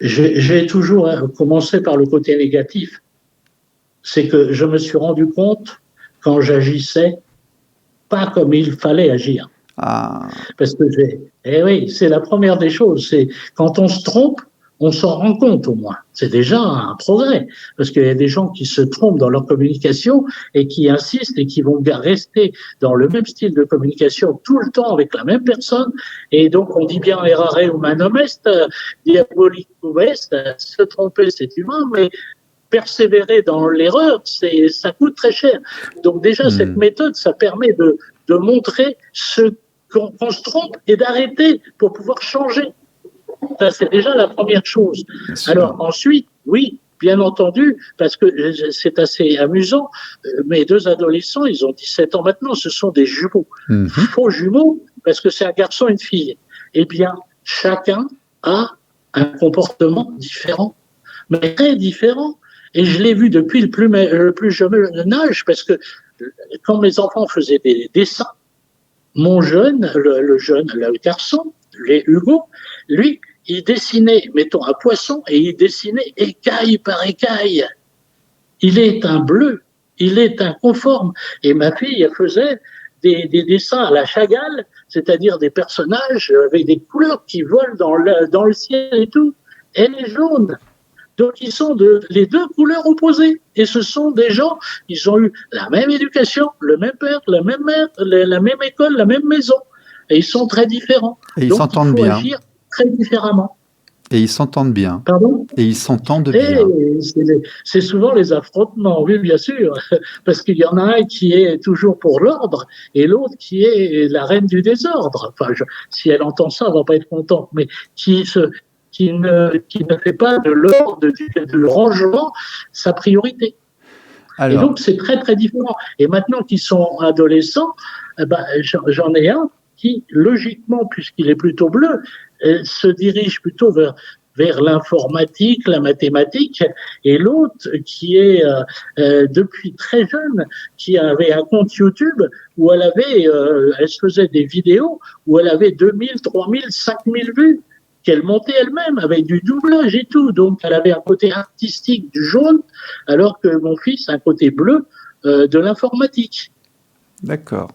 J'ai toujours commencé par le côté négatif. C'est que je me suis rendu compte quand j'agissais pas comme il fallait agir. Parce que oui, c'est la première des choses. C'est quand on se trompe, on s'en rend compte au moins. C'est déjà un progrès. Parce qu'il y a des gens qui se trompent dans leur communication et qui insistent et qui vont rester dans le même style de communication tout le temps avec la même personne. Et donc, on dit bien errare humanum est, diabolicum est, se tromper c'est humain, mais persévérer dans l'erreur, ça coûte très cher. Donc déjà, cette méthode, ça permet de montrer qu'on se trompe et d'arrêter pour pouvoir changer. Ça, c'est déjà la première chose. Alors ensuite, oui, bien entendu, parce que c'est assez amusant, mes 2 adolescents, ils ont 17 ans maintenant, ce sont des jumeaux. Faux jumeaux, parce que c'est un garçon et une fille. Eh bien, chacun a un comportement différent, mais très différent. Et je l'ai vu depuis le plus jeune âge, parce que quand mes enfants faisaient des dessins, mon le garçon, Hugo, lui, il dessinait, mettons, un poisson, et il dessinait écaille par écaille. Il est un bleu, il est un conforme. Et ma fille, elle faisait des dessins à la Chagall, c'est-à-dire des personnages avec des couleurs qui volent dans le ciel et tout. Elle est jaune. Donc, ils sont les deux couleurs opposées. Et ce sont des gens, ils ont eu la même éducation, le même père, la même mère, la même école, la même maison. Et ils sont très différents. Et ils Donc, s'entendent il faut bien. agir très différemment. Et ils s'entendent bien. Pardon ? Et ils s'entendent Et bien. c'est souvent les affrontements, oui, bien sûr. Parce qu'il y en a un qui est toujours pour l'ordre et l'autre qui est la reine du désordre. Enfin, si elle entend ça, elle va pas être contente. Mais qui ne fait pas de l'ordre, du rangement, sa priorité. Alors, et donc, c'est très, très différent. Et maintenant qu'ils sont adolescents, j'en ai un qui, logiquement, puisqu'il est plutôt bleu, se dirige plutôt vers l'informatique, la mathématique, et l'autre qui est depuis très jeune, qui avait un compte YouTube où elle se faisait des vidéos où elle avait 2000, 3000, 5000 vues qu'elle montait elle-même avec du doublage et tout. Donc, elle avait un côté artistique du jaune, alors que mon fils a un côté bleu de l'informatique. D'accord.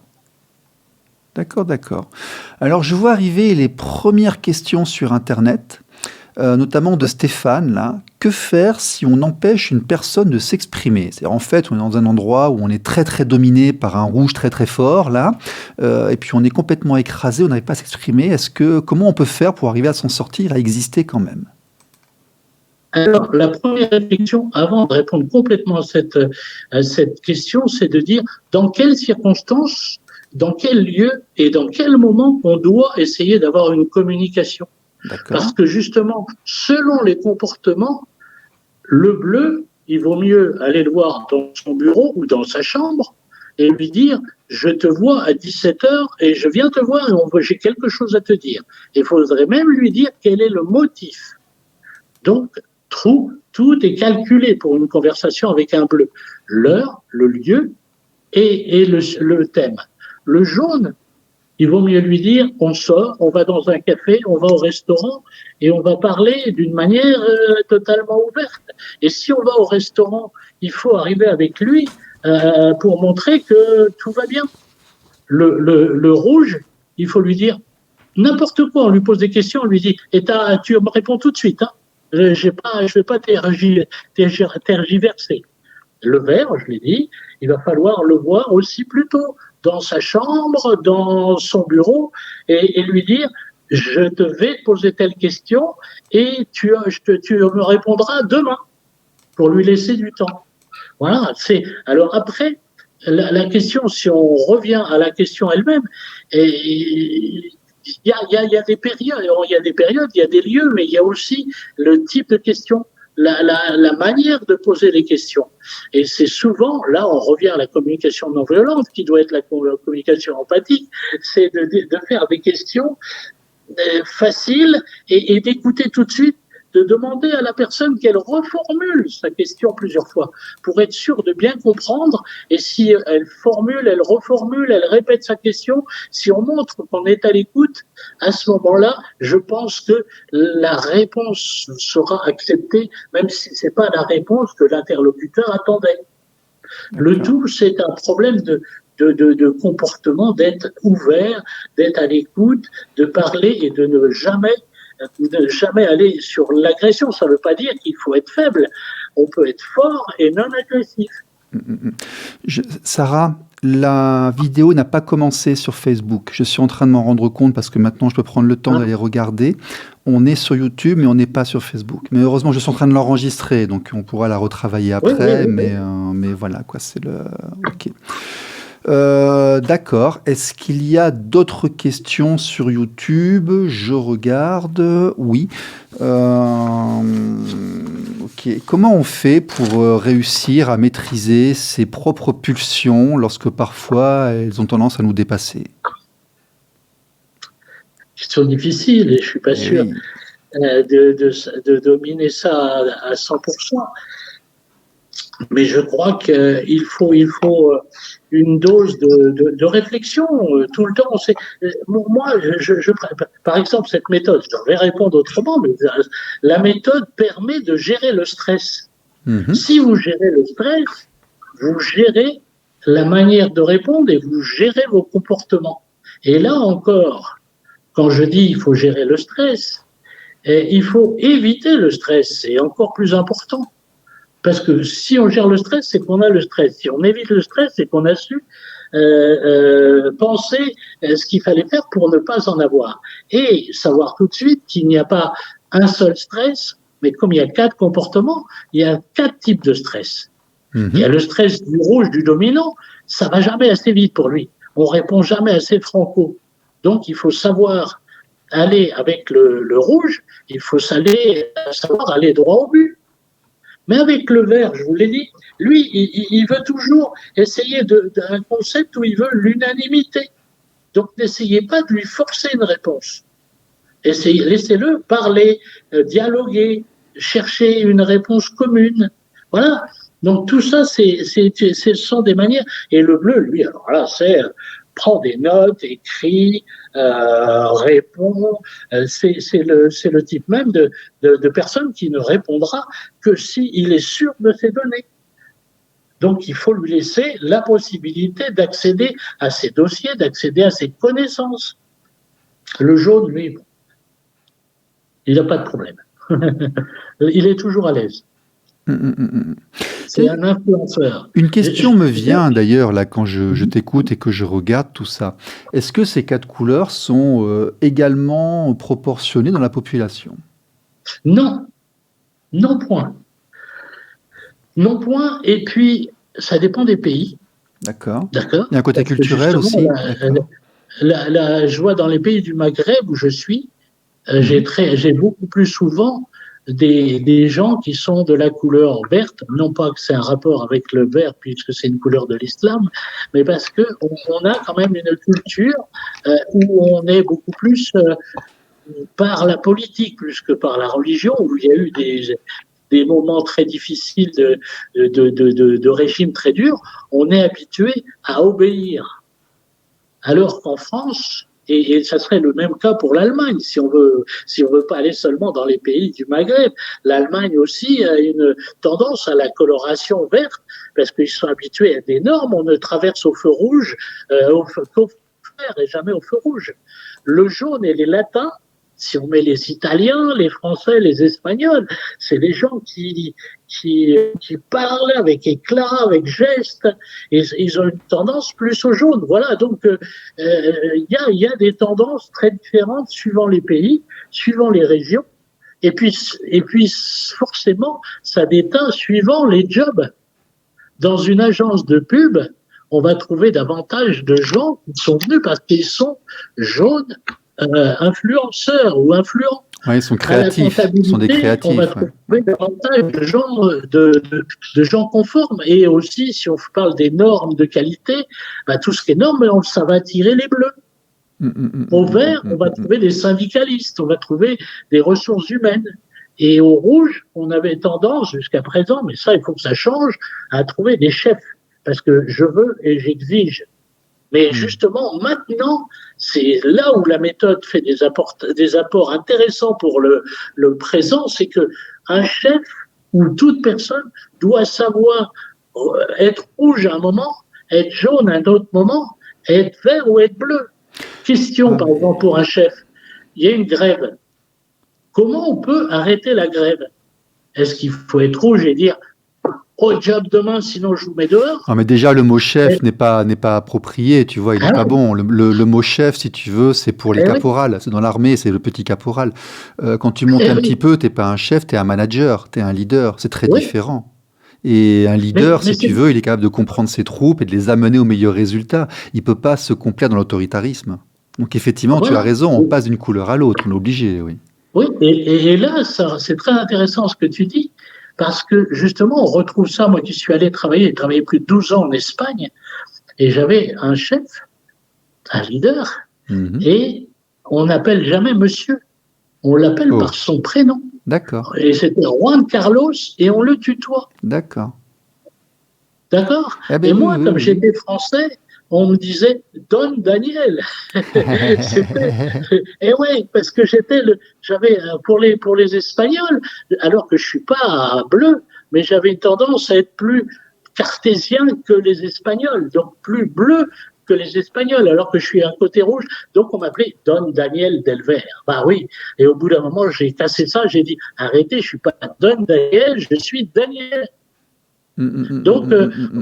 Alors, je vois arriver les premières questions sur Internet, notamment de Stéphane, là. Que faire si on empêche une personne de s'exprimer ? C'est-à-dire, en fait, on est dans un endroit où on est très, très dominé par un rouge très, très fort, là, et puis on est complètement écrasé, on n'arrive pas à s'exprimer. Comment on peut faire pour arriver à s'en sortir, à exister quand même ? Alors, la première réflexion, avant de répondre complètement à cette question, c'est de dire dans quelles circonstances, dans quel lieu et dans quel moment on doit essayer d'avoir une communication. D'accord. Parce que justement, selon les comportements, le bleu, il vaut mieux aller le voir dans son bureau ou dans sa chambre et lui dire « Je te vois à 17h et je viens te voir et j'ai quelque chose à te dire ». Il faudrait même lui dire quel est le motif. Donc, tout est calculé pour une conversation avec un bleu. L'heure, le lieu et le thème. Le jaune, il vaut mieux lui dire on sort, on va dans un café, on va au restaurant et on va parler d'une manière totalement ouverte. Et si on va au restaurant, il faut arriver avec lui pour montrer que tout va bien. Le rouge, il faut lui dire n'importe quoi. On lui pose des questions, on lui dit et tu me réponds tout de suite. Hein. Je vais pas tergiverser. Le vert, je l'ai dit, il va falloir le voir aussi plutôt dans sa chambre, dans son bureau, et lui dire je te vais poser telle question et tu me répondras demain pour lui laisser du temps. Voilà. Alors après la question, si on revient à la question elle-même, il y a des périodes, il y a des lieux, mais il y a aussi le type de question. La manière de poser les questions. Et c'est souvent, là, on revient à la communication non violente, qui doit être la communication empathique, c'est de faire des questions faciles et d'écouter tout de suite, de demander à la personne qu'elle reformule sa question plusieurs fois pour être sûr de bien comprendre. Et si elle formule, elle reformule, elle répète sa question, si on montre qu'on est à l'écoute, à ce moment-là, je pense que la réponse sera acceptée, même si c'est pas la réponse que l'interlocuteur attendait. Le tout, c'est un problème de comportement, d'être ouvert, d'être à l'écoute, de parler et de ne jamais aller sur l'agression. Ça ne veut pas dire qu'il faut être faible. On peut être fort et non agressif. Sarah, la vidéo n'a pas commencé sur Facebook. Je suis en train de m'en rendre compte parce que maintenant je peux prendre le temps d'aller regarder. On est sur YouTube, mais on n'est pas sur Facebook. Mais heureusement, je suis en train de l'enregistrer, donc on pourra la retravailler après. Oui. Mais voilà, quoi, c'est le... Ok. D'accord. Est-ce qu'il y a d'autres questions sur YouTube ? Je regarde. Oui. Ok. Comment on fait pour réussir à maîtriser ses propres pulsions lorsque parfois elles ont tendance à nous dépasser ? Question difficile et je suis pas sûr de dominer ça à 100%. Mais je crois qu'il faut une dose de réflexion tout le temps. Moi, par exemple, cette méthode, je vais répondre autrement, mais la méthode permet de gérer le stress. Si vous gérez le stress, vous gérez la manière de répondre et vous gérez vos comportements. Et là encore, quand je dis il faut gérer le stress, il faut éviter le stress, c'est encore plus important. Parce que si on gère le stress, c'est qu'on a le stress. Si on évite le stress, c'est qu'on a su penser ce qu'il fallait faire pour ne pas en avoir. Et savoir tout de suite qu'il n'y a pas un seul stress, mais comme il y a 4 comportements, il y a 4 types de stress. Il y a le stress du rouge, du dominant, ça va jamais assez vite pour lui. On répond jamais assez franco. Donc il faut savoir aller avec le rouge, il faut savoir aller droit au but. Mais avec le vert, je vous l'ai dit, lui, il veut toujours essayer d'un concept où il veut l'unanimité. Donc n'essayez pas de lui forcer une réponse. Laissez-le parler, dialoguer, chercher une réponse commune. Voilà. Donc tout ça, ce sont des manières. Et le bleu, lui, alors là, prend des notes, écrit, répond. C'est le type même de personne qui ne répondra que s'il est sûr de ses données. Donc il faut lui laisser la possibilité d'accéder à ses dossiers, d'accéder à ses connaissances. Le jaune, lui, il n'a pas de problème. Il est toujours à l'aise. C'est un influenceur. Une question me vient d'ailleurs là quand je t'écoute et que je regarde tout ça. Est-ce que ces 4 couleurs sont également proportionnées dans la population? Non, non point. Non point. Et puis ça dépend des pays. D'accord. D'accord. Il y a un côté culturel aussi. Je vois dans les pays du Maghreb où je suis, j'ai beaucoup plus souvent des gens qui sont de la couleur verte, non pas que c'est un rapport avec le vert puisque c'est une couleur de l'islam, mais parce que on a quand même une culture où on est beaucoup plus par la politique plus que par la religion, où il y a eu des moments très difficiles de régime très dur, on est habitué à obéir. Alors qu'en France, et ça serait le même cas pour l'Allemagne, si on veut pas aller seulement dans les pays du Maghreb. L'Allemagne aussi a une tendance à la coloration verte, parce qu'ils sont habitués à des normes. On ne traverse au feu rouge qu'au feu vert et jamais au feu rouge. Le jaune et les latins, si on met les Italiens, les Français, les Espagnols, c'est des gens qui parlent avec éclat, avec geste, et ils ont une tendance plus au jaune. Voilà, donc il y a des tendances très différentes suivant les pays, suivant les régions, et puis forcément, ça déteint suivant les jobs. Dans une agence de pub, on va trouver davantage de gens qui sont venus parce qu'ils sont jaunes, influenceurs ou influents. Oui, ils sont créatifs, ils sont des créatifs. On va trouver davantage de gens conformes. Et aussi, si on parle des normes de qualité, tout ce qui est norme, ça va attirer les bleus. Au vert, on va trouver des syndicalistes, on va trouver des ressources humaines. Et au rouge, on avait tendance jusqu'à présent, mais ça, il faut que ça change, à trouver des chefs. Parce que je veux et j'exige. Mais justement, maintenant, c'est là où la méthode fait des apports intéressants pour le présent, c'est que un chef ou toute personne doit savoir être rouge à un moment, être jaune à un autre moment, être vert ou être bleu. Question, par exemple, pour un chef. Il y a une grève. Comment on peut arrêter la grève? Est-ce qu'il faut être rouge et dire au job demain, sinon je vous mets dehors? Non, mais déjà, le mot chef n'est pas approprié, tu vois, il n'est pas bon. Le mot chef, si tu veux, c'est pour les caporales. C'est dans l'armée, c'est le petit caporal. Quand tu montes un petit peu, tu n'es pas un chef, tu es un manager, tu es un leader. C'est très différent. Et un leader, si tu veux, il est capable de comprendre ses troupes et de les amener aux meilleurs résultats. Il ne peut pas se complaire dans l'autoritarisme. Donc effectivement, tu as raison, on passe d'une couleur à l'autre, on est obligé, oui. Oui, et là, c'est très intéressant ce que tu dis, parce que justement, on retrouve ça, moi qui suis allé travailler plus de 12 ans en Espagne, et j'avais un chef, un leader, et on n'appelle jamais monsieur, on l'appelle par son prénom. D'accord. Et c'était Juan Carlos, et on le tutoie. D'accord. D'accord. Et moi, comme j'étais français, on me disait Don Daniel. Et oui, parce que j'avais pour les Espagnols, alors que je suis pas bleu, mais j'avais une tendance à être plus cartésien que les Espagnols, donc plus bleu que les Espagnols, alors que je suis un côté rouge. Donc on m'appelait Don Daniel Delver. Bah oui. Et au bout d'un moment, j'ai cassé ça, j'ai dit arrêtez, je suis pas Don Daniel, je suis Daniel. Donc,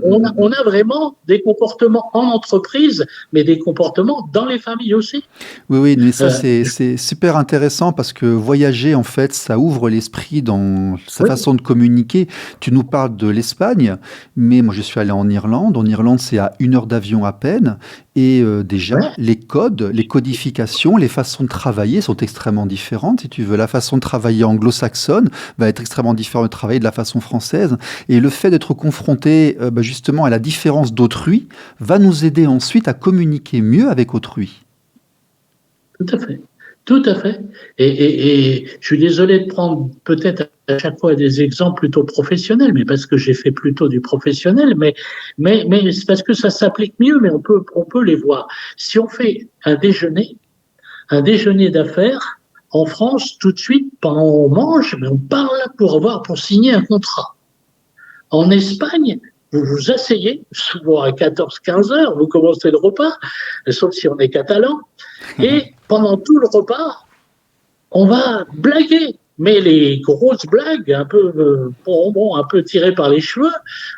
on a vraiment des comportements en entreprise, mais des comportements dans les familles aussi. Oui, mais ça, c'est super intéressant parce que voyager, en fait, ça ouvre l'esprit dans sa façon de communiquer. Tu nous parles de l'Espagne, mais moi, je suis allé en Irlande. En Irlande, c'est à 1 heure d'avion à peine. Et déjà, les codes, les codifications, les façons de travailler sont extrêmement différentes. Si tu veux, la façon de travailler anglo-saxonne va être extrêmement différente de travailler de la façon française. Et le fait d'être confronté justement à la différence d'autrui va nous aider ensuite à communiquer mieux avec autrui. Tout à fait. Tout à fait. Et je suis désolé de prendre peut-être à chaque fois des exemples plutôt professionnels, mais parce que j'ai fait plutôt du professionnel, mais c'est parce que ça s'applique mieux, mais on peut les voir. Si on fait un déjeuner d'affaires, en France, tout de suite, pendant on mange, mais on parle pour signer un contrat. En Espagne, vous vous asseyez, souvent à 14-15 heures, vous commencez le repas, sauf si on est catalan, et pendant tout le repas, on va blaguer, mais les grosses blagues, un peu tirées par les cheveux,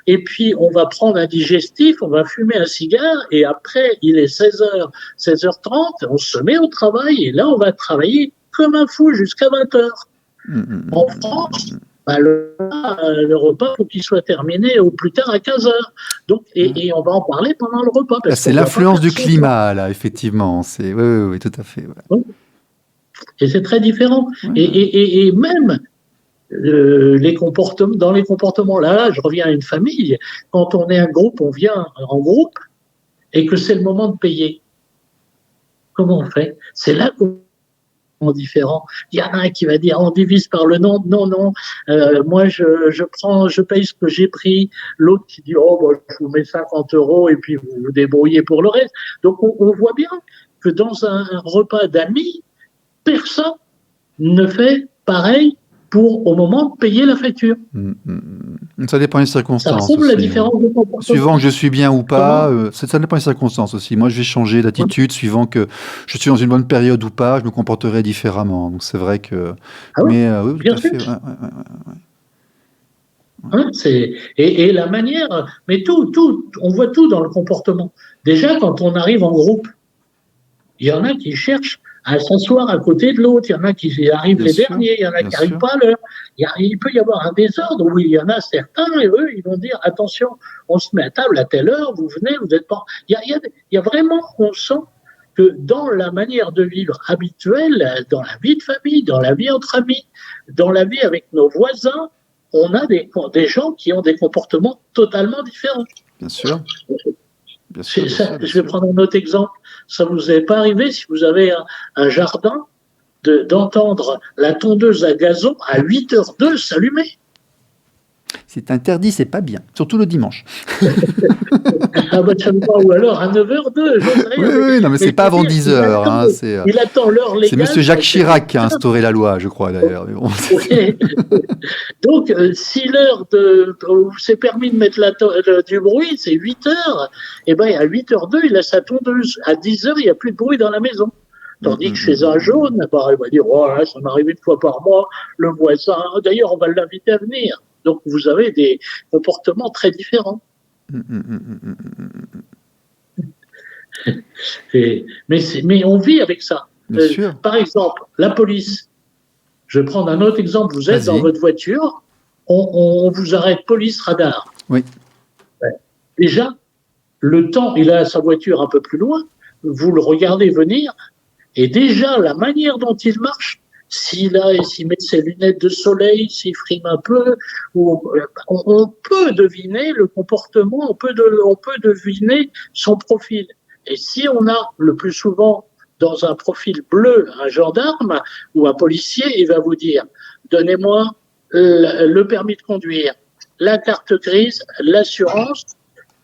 et puis on va prendre un digestif, on va fumer un cigare, et après, il est 16h, 16h30, on se met au travail, et là, on va travailler comme un fou jusqu'à 20h. En France, le repas, faut qu'il soit terminé au plus tard à 15h. Donc, et on va en parler pendant le repas. Là, c'est l'influence du climat, là, effectivement. Oui, tout à fait. Ouais. Et c'est très différent. Et même les comportements, dans les comportements, là, je reviens à une famille. Quand on est un groupe, on vient en groupe, et que c'est le moment de payer. Comment on fait? C'est là qu'on différent. Il y en a un qui va dire on divise par le nombre. Non, moi je paye ce que j'ai pris. L'autre qui dit je vous mets 50 € et puis vous vous débrouillez pour le reste. Donc on voit bien que dans un repas d'amis, personne ne fait pareil au moment de payer la facture. Ça dépend des circonstances. Ça prouve la différence de comportement. Suivant que je suis bien ou pas, ça dépend des circonstances aussi. Moi, je vais changer d'attitude suivant que je suis dans une bonne période ou pas, je me comporterai différemment. Donc c'est vrai que... oui, tout à fait. Et la manière... Mais on voit tout dans le comportement. Déjà, quand on arrive en groupe, il y en a qui cherchent à s'asseoir à côté de l'autre, il y en a qui arrivent derniers, il y en a qui n'arrivent pas à l'heure. Il peut y avoir un désordre où il y en a certains, et eux, ils vont dire, attention, on se met à table à telle heure, vous venez, vous n'êtes pas... Il y a vraiment, on sent que dans la manière de vivre habituelle, dans la vie de famille, dans la vie entre amis, dans la vie avec nos voisins, on a des gens qui ont des comportements totalement différents. Bien sûr. Je vais prendre un autre exemple. Ça vous est pas arrivé si vous avez un jardin d'entendre la tondeuse à gazon à 8h02 s'allumer? C'est interdit, c'est pas bien, surtout le dimanche. Ou alors à 9h02, j'en sais rien. Oui, non, mais c'est pas avant 10h. Il attend l'heure légale. C'est M. Jacques Chirac qui a instauré la loi, je crois, d'ailleurs. Mais bon. Donc, si l'heure où c'est permis de mettre du bruit, c'est 8h, et bien à 8h02, il a sa tondeuse. À 10h, il n'y a plus de bruit dans la maison. Tandis que chez un jaune, il va dire, ça m'arrive une fois par mois, le voisin, d'ailleurs, on va l'inviter à venir. Donc, vous avez des comportements très différents. Mais on vit avec ça. Par exemple, la police. Je vais prendre un autre exemple. Vous êtes dans votre voiture, on vous arrête, police, radar. Oui. Déjà, le temps, il a sa voiture un peu plus loin, vous le regardez venir, et déjà, la manière dont il marche, s'il met ses lunettes de soleil, s'il frime un peu, on peut deviner le comportement, on peut deviner son profil. Et si on a le plus souvent dans un profil bleu un gendarme ou un policier, il va vous dire « Donnez-moi le permis de conduire, la carte grise, l'assurance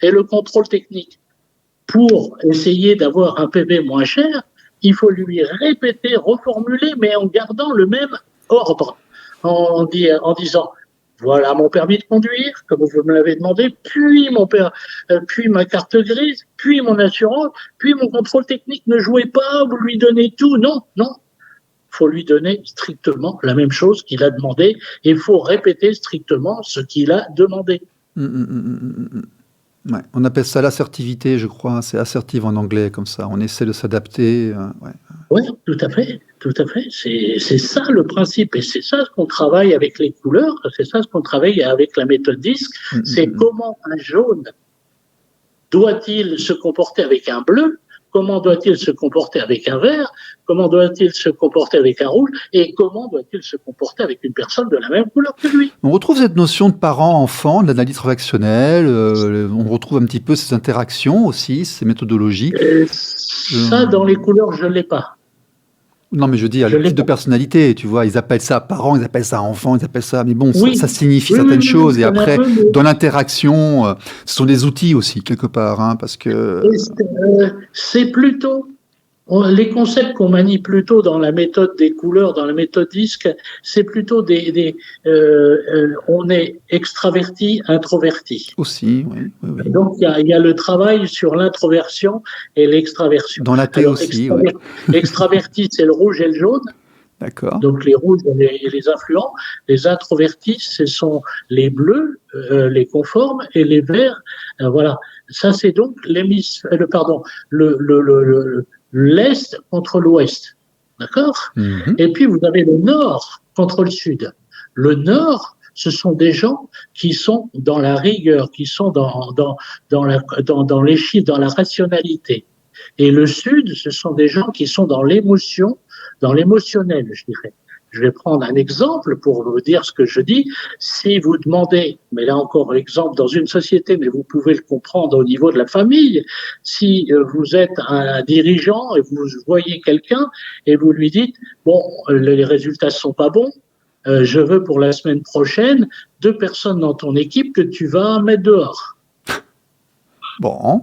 et le contrôle technique. » Pour essayer d'avoir un PV moins cher, il faut lui répéter, reformuler, mais en gardant le même ordre, en disant Voilà mon permis de conduire, comme vous me l'avez demandé, puis ma carte grise, puis mon assurance, puis mon contrôle technique. Ne jouez pas, vous lui donnez tout. Non, non. Il faut lui donner strictement la même chose qu'il a demandé et il faut répéter strictement ce qu'il a demandé. Ouais. On appelle ça l'assertivité, je crois. C'est assertive en anglais, comme ça. On essaie de s'adapter. Ouais. Oui, tout à fait, tout à fait. C'est ça le principe et c'est ça ce qu'on travaille avec les couleurs, c'est ça ce qu'on travaille avec la méthode disque. C'est comment un jaune doit-il se comporter avec un bleu, comment doit-il se comporter avec un vert, comment doit-il se comporter avec un rouge et comment doit-il se comporter avec une personne de la même couleur que lui. On retrouve cette notion de parent-enfant, de l'analyse transactionnelle, on retrouve un petit peu ces interactions aussi, ces méthodologies. Ça, dans les couleurs, je ne l'ai pas. Non, mais je dis, à le type de personnalité, tu vois, ils appellent ça parent, ils appellent ça enfant, ils appellent ça... Mais bon, oui. ça signifie certaines choses. Et après, dans l'interaction, ce sont des outils aussi, quelque part, hein, parce que... C'est plutôt... Les concepts qu'on manie plutôt dans la méthode des couleurs, dans la méthode disque, c'est plutôt on est extraverti, introverti. Aussi, oui. Et donc, il y a le travail sur l'introversion et l'extraversion. Dans la thé aussi, oui. Extraverti, c'est le rouge et le jaune. D'accord. Donc, les rouges et les influents. Les introvertis, ce sont les bleus, les conformes, et les verts. Voilà. Ça, c'est donc l'Est contre l'Ouest. D'accord ? Et puis, vous avez le Nord contre le Sud. Le Nord, ce sont des gens qui sont dans la rigueur, qui sont dans les chiffres, dans la rationalité. Et le Sud, ce sont des gens qui sont dans l'émotion, dans l'émotionnel, je dirais. Je vais prendre un exemple pour vous dire ce que je dis. Si vous demandez, mais là encore exemple dans une société, mais vous pouvez le comprendre au niveau de la famille, si vous êtes un dirigeant et vous voyez quelqu'un et vous lui dites, bon, les résultats sont pas bons, je veux pour la semaine prochaine 2 personnes dans ton équipe que tu vas mettre dehors. Bon.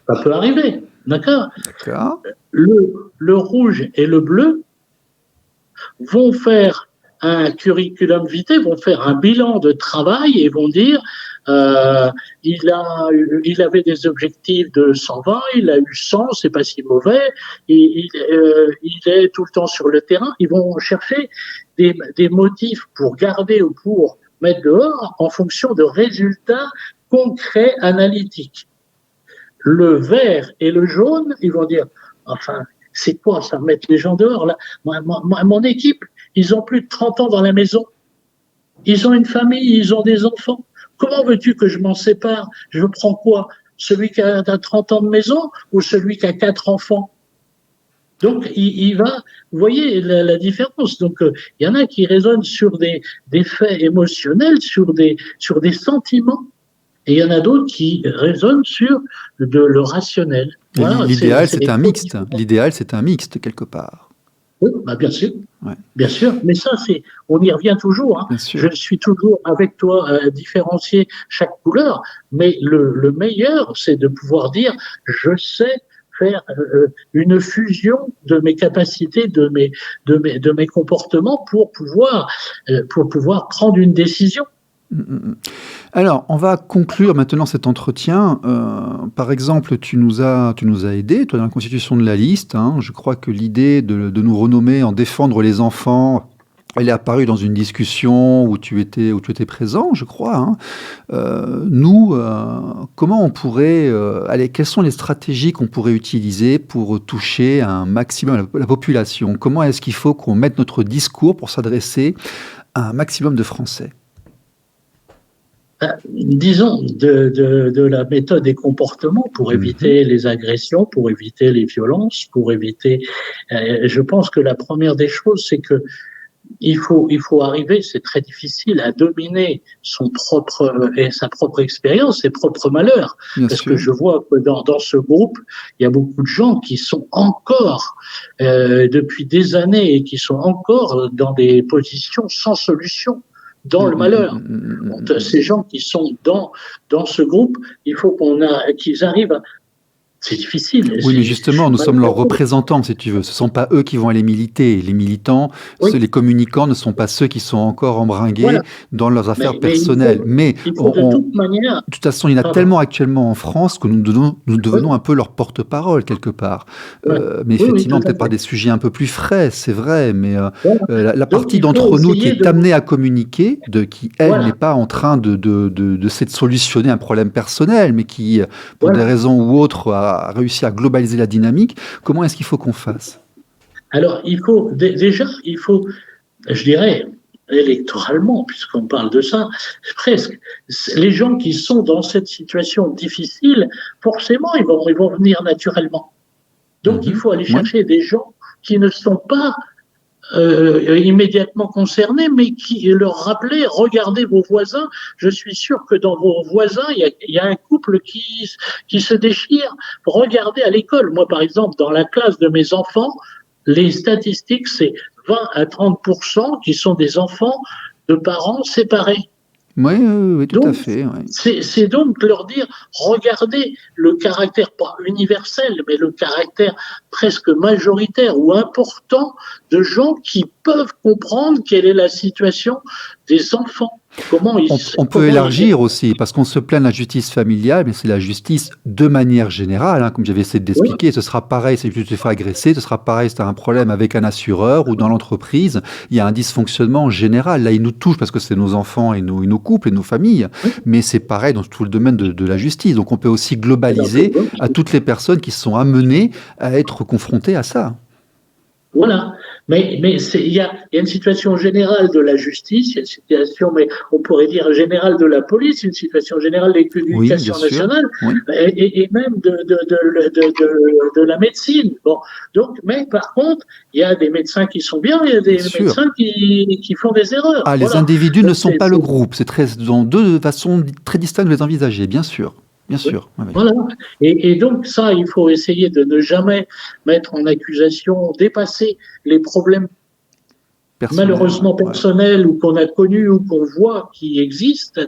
Ça peut arriver, d'accord ? D'accord. Le rouge et le bleu vont faire un curriculum vitae, vont faire un bilan de travail et vont dire il avait des objectifs de 120, il a eu 100, c'est pas si mauvais, il est tout le temps sur le terrain. Ils vont chercher des motifs pour garder ou pour mettre dehors en fonction de résultats concrets analytiques. Le vert et le jaune, ils vont dire enfin, c'est quoi ça, mettre les gens dehors là ? Mon équipe, ils ont plus de 30 ans dans la maison. Ils ont une famille, ils ont des enfants. Comment veux-tu que je m'en sépare ? Je prends quoi ? Celui qui a 30 ans de maison ou celui qui a 4 enfants ? Donc, il va, vous voyez la différence. Donc, il y en a qui raisonnent sur des faits émotionnels, sur des sentiments. Et il y en a d'autres qui raisonnent sur le rationnel. Voilà, l'idéal, c'est un mixte. L'idéal, c'est un mixte, quelque part. Oui, bah bien sûr. Ouais. Bien sûr. Mais ça, on y revient toujours. Hein. Je suis toujours avec toi à différencier chaque couleur. Mais le meilleur, c'est de pouvoir dire, je sais faire une fusion de mes capacités, de mes comportements pour pouvoir prendre une décision. Alors, on va conclure maintenant cet entretien. Par exemple, tu nous as aidés, toi, dans la constitution de la liste. Hein. Je crois que l'idée de nous renommer en défendre les enfants, elle est apparue dans une discussion où tu étais présent, je crois. Hein. Comment on pourrait... quelles sont les stratégies qu'on pourrait utiliser pour toucher un maximum la population ? Comment est-ce qu'il faut qu'on mette notre discours pour s'adresser à un maximum de Français ? Disons, de la méthode des comportements pour éviter les agressions, pour éviter les violences, pour éviter... je pense que la première des choses, c'est que il faut arriver, c'est très difficile, à dominer sa propre expérience, ses propres malheurs. Parce que je vois que dans ce groupe, il y a beaucoup de gens qui sont encore, depuis des années, et qui sont encore dans des positions sans solution. Dans le malheur. Ces gens qui sont dans ce groupe, il faut qu'ils arrivent C'est difficile. Oui, mais justement, nous sommes leurs Malheureux. représentants, si tu veux. Ce ne sont pas eux qui vont aller militer. Les militants, Oui, les communicants ne sont pas ceux qui sont encore embringués voilà. dans leurs affaires Mais personnelles. Mais il faut de toute manière. de toute façon, il y en a Pardon. tellement actuellement en France que nous Oui, devenons un peu leur porte-parole quelque part. ouais. Mais Oui, oui, tout effectivement, à peut-être par fait. des sujets un peu plus frais, c'est vrai. Mais Voilà. la Donc partie il faut d'entre nous qui essayer est de. amenée à communiquer, qui elle n'est Voilà, pas en train d'essayer de solutionner un problème personnel, mais qui, pour des voilà. raisons ou autres, a réussi à globaliser la dynamique, comment est-ce qu'il faut qu'on fasse? Alors il faut déjà, il faut, je dirais, électoralement, puisqu'on parle de ça, presque, les gens qui sont dans cette situation difficile, forcément, ils vont venir naturellement. Donc, il Mhm. faut aller Oui, chercher des gens qui ne sont pas immédiatement concernés, mais qui leur rappeler, regardez vos voisins, je suis sûr que dans vos voisins, il y a un couple qui se déchire. Regardez à l'école. Moi, par exemple, dans la classe de mes enfants, les statistiques, c'est 20 à 30% qui sont des enfants de parents séparés. oui, oui, oui, tout à Donc, fait. Oui. c'est donc leur dire, regardez le caractère, pas universel, mais le caractère presque majoritaire ou important de gens qui peuvent comprendre quelle est la situation des enfants. On peut Comment ils. élargir aussi, parce qu'on se plaint de la justice familiale, mais c'est la justice de manière générale, hein, comme j'avais essayé Oui, d'expliquer. Ce sera pareil si tu te fais agresser, ce sera pareil si tu as un problème avec un assureur ou dans l'entreprise. Il y a un dysfonctionnement général. Là, il nous touche parce que c'est nos enfants et nos couples et nos familles, oui, mais c'est pareil dans tout le domaine de la justice. Donc on peut aussi c'est dans tout le globaliser monde. à toutes les personnes qui sont amenées à être confrontées à ça. Voilà. Mais il y a une situation générale de la justice, il y a une situation, mais on pourrait dire générale de la police, une situation générale de Oui, bien l'éducation sûr. nationale Oui, et même de la médecine. Bon. Donc, mais par contre, il y a des médecins qui sont bien, il y a bien des sûr. médecins qui font des erreurs. Ah, les Voilà. individus ne Donc, sont pas le groupe. C'est très, dans deux façons très distinctes de les envisager, bien sûr. Bien oui, sûr. Oui, oui. voilà. Et donc, ça, il faut essayer de ne jamais mettre en accusation, dépasser les problèmes Personnel, malheureusement ouais, ouais. personnels ou qu'on a connus ou qu'on voit qui existent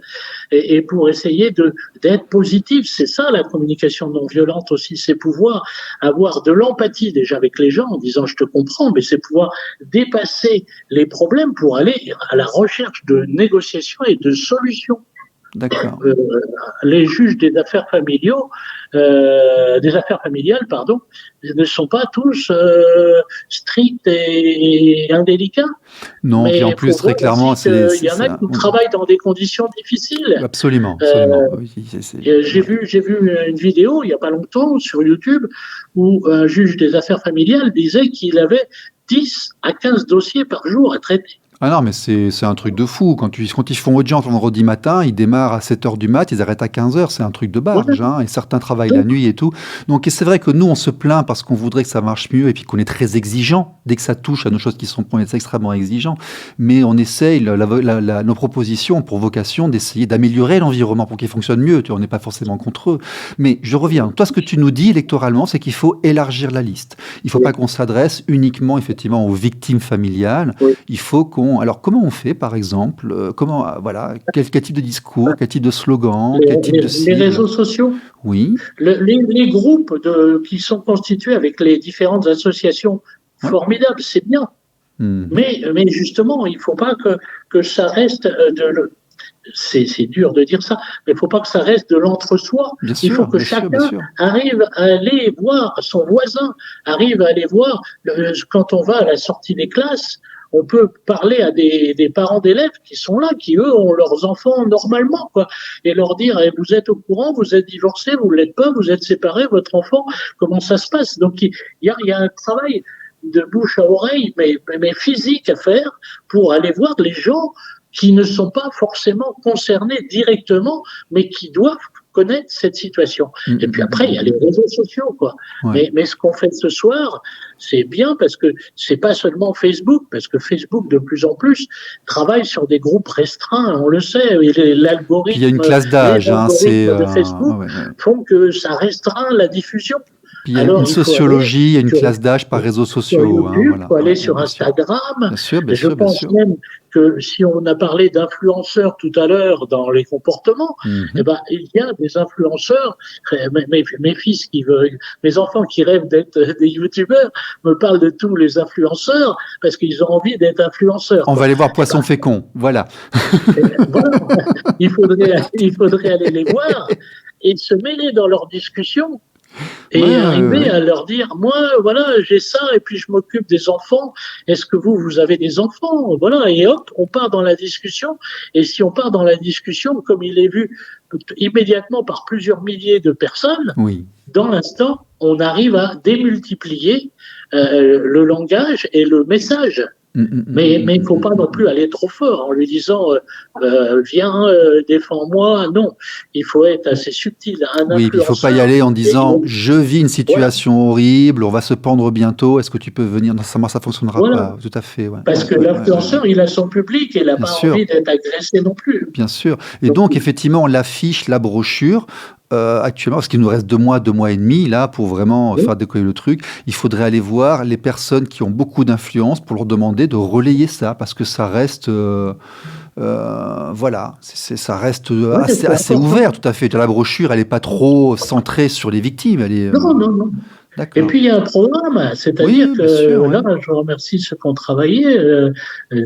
et pour essayer d'être positif. C'est ça la communication non violente aussi, c'est pouvoir avoir de l'empathie déjà avec les gens en disant je te comprends, mais c'est pouvoir dépasser les problèmes pour aller à la recherche de négociations et de solutions. D'accord. Euh, les juges des affaires familiales, pardon, ne sont pas tous stricts et indélicats. Non, puis en Mais il plus, faut très voir clairement, aussi qu'il y en a qui oui, travaillent dans des conditions difficiles. absolument, Euh, absolument. Oui, ouais. j'ai vu une vidéo il n'y a pas longtemps sur YouTube où un juge des affaires familiales disait qu'il avait 10 à 15 dossiers par jour à traiter. Ah non, mais c'est un truc de fou. Quand ils font audience vendredi matin, ils démarrent à 7 heures du mat, ils arrêtent à 15 heures. C'est un truc de Voilà. barge, hein, et certains travaillent la Donc, nuit et tout. Donc, et c'est vrai que nous, on se plaint parce qu'on voudrait que ça marche mieux et puis qu'on est très exigeant. Dès que ça touche à nos choses qui sont pour, on est extrêmement exigeant. Mais on essaye, nos propositions ont pour vocation d'essayer d'améliorer l'environnement pour qu'il fonctionne mieux. Tu vois, on n'est pas forcément contre eux. Mais je reviens. Toi, ce que tu nous dis électoralement, c'est qu'il faut élargir la liste. Il ne faut oui, pas qu'on s'adresse uniquement, effectivement, aux victimes familiales. oui. Il faut qu'on. Alors, comment on fait, par exemple voilà, quel type de discours, quel type de slogan, quel type de Les cible? réseaux sociaux, Oui, les groupes qui sont constitués avec les différentes associations, ouais. formidables, c'est bien. Mhm. Mais justement, il ne faut pas que ça reste c'est dur de dire ça, mais il ne faut pas que ça reste de l'entre-soi. Bien Il faut sûr, que bien sûr, bien chacun sûr. arrive à aller voir son voisin, arrive à aller voir quand on va à la sortie des classes. On peut parler à des parents d'élèves qui sont là, qui eux ont leurs enfants normalement, quoi, et leur dire vous êtes au courant, vous êtes divorcé, vous ne l'êtes pas, vous êtes séparés, votre enfant, comment ça se passe. Donc il y a un travail de bouche à oreille, mais physique à faire pour aller voir les gens qui ne sont pas forcément concernés directement, mais qui doivent connaître cette situation. Et puis après, il y a les réseaux sociaux, quoi. Ouais. Mais ce qu'on fait ce soir, c'est bien parce que c'est pas seulement Facebook, parce que Facebook, de plus en plus, travaille sur des groupes restreints, on le sait. Puis il y a une classe Les d'âge, hein, algorithmes de Facebook ouais, ouais. font que ça restreint la diffusion. Puis il y a Alors une il faut aller sociologie, il y a une sur, classe d'âge par réseaux sur sociaux, hein, YouTube, il voilà. faut aller Ouais, sur bien sûr. Instagram. Bien sûr, bien Je sûr, bien pense sûr. même que si on a parlé d'influenceurs tout à l'heure dans les comportements, eh Mhm. ben, il y a des influenceurs, mes fils qui veulent, mes enfants qui rêvent d'être des youtubeurs me parlent de tous les influenceurs parce qu'ils ont envie d'être influenceurs, On va quoi. aller voir Eh Poisson ben, fécond, voilà. voilà, il faudrait aller les voir et se mêler dans leurs discussions Ouais, et ouais, arriver ouais. à leur dire, moi, voilà, j'ai ça, et puis je m'occupe des enfants. Est-ce que vous avez des enfants? Voilà, et hop, on part dans la discussion. Et si on part dans la discussion, comme il est vu immédiatement par plusieurs milliers de personnes, Oui. dans l'instant, on arrive à démultiplier le langage et le message. Mais il ne faut pas non plus aller trop fort en lui disant viens, défends-moi. Non, il faut être assez subtil. Un Oui, puis il faut pas y influenceur, aller en et, disant je vis une voilà, situation horrible, on va se pendre bientôt, est-ce que tu peux venir? Non, ça fonctionnera voilà. pas. Tout à fait, ouais, Parce ouais, que ouais, ouais, ouais, ouais. l'influenceur, il a son public et il n'a Bien pas sûr. envie d'être agressé non plus. Bien sûr. Et Donc, donc, effectivement, l'affiche, la brochure, actuellement, parce qu'il nous reste 2 mois et demi, là, pour vraiment oui, faire décoller le truc, il faudrait aller voir les personnes qui ont beaucoup d'influence pour leur demander de relayer ça, parce que ça reste, voilà, ça reste oui, assez, c'est assez important. ouvert, tout à fait. La brochure, elle n'est pas trop centrée sur les victimes, elle est, Non, non, non. Et d'accord. puis il y a un programme, Oui, c'est-à-dire bien sûr, que ouais. là, je remercie ceux qui ont travaillé.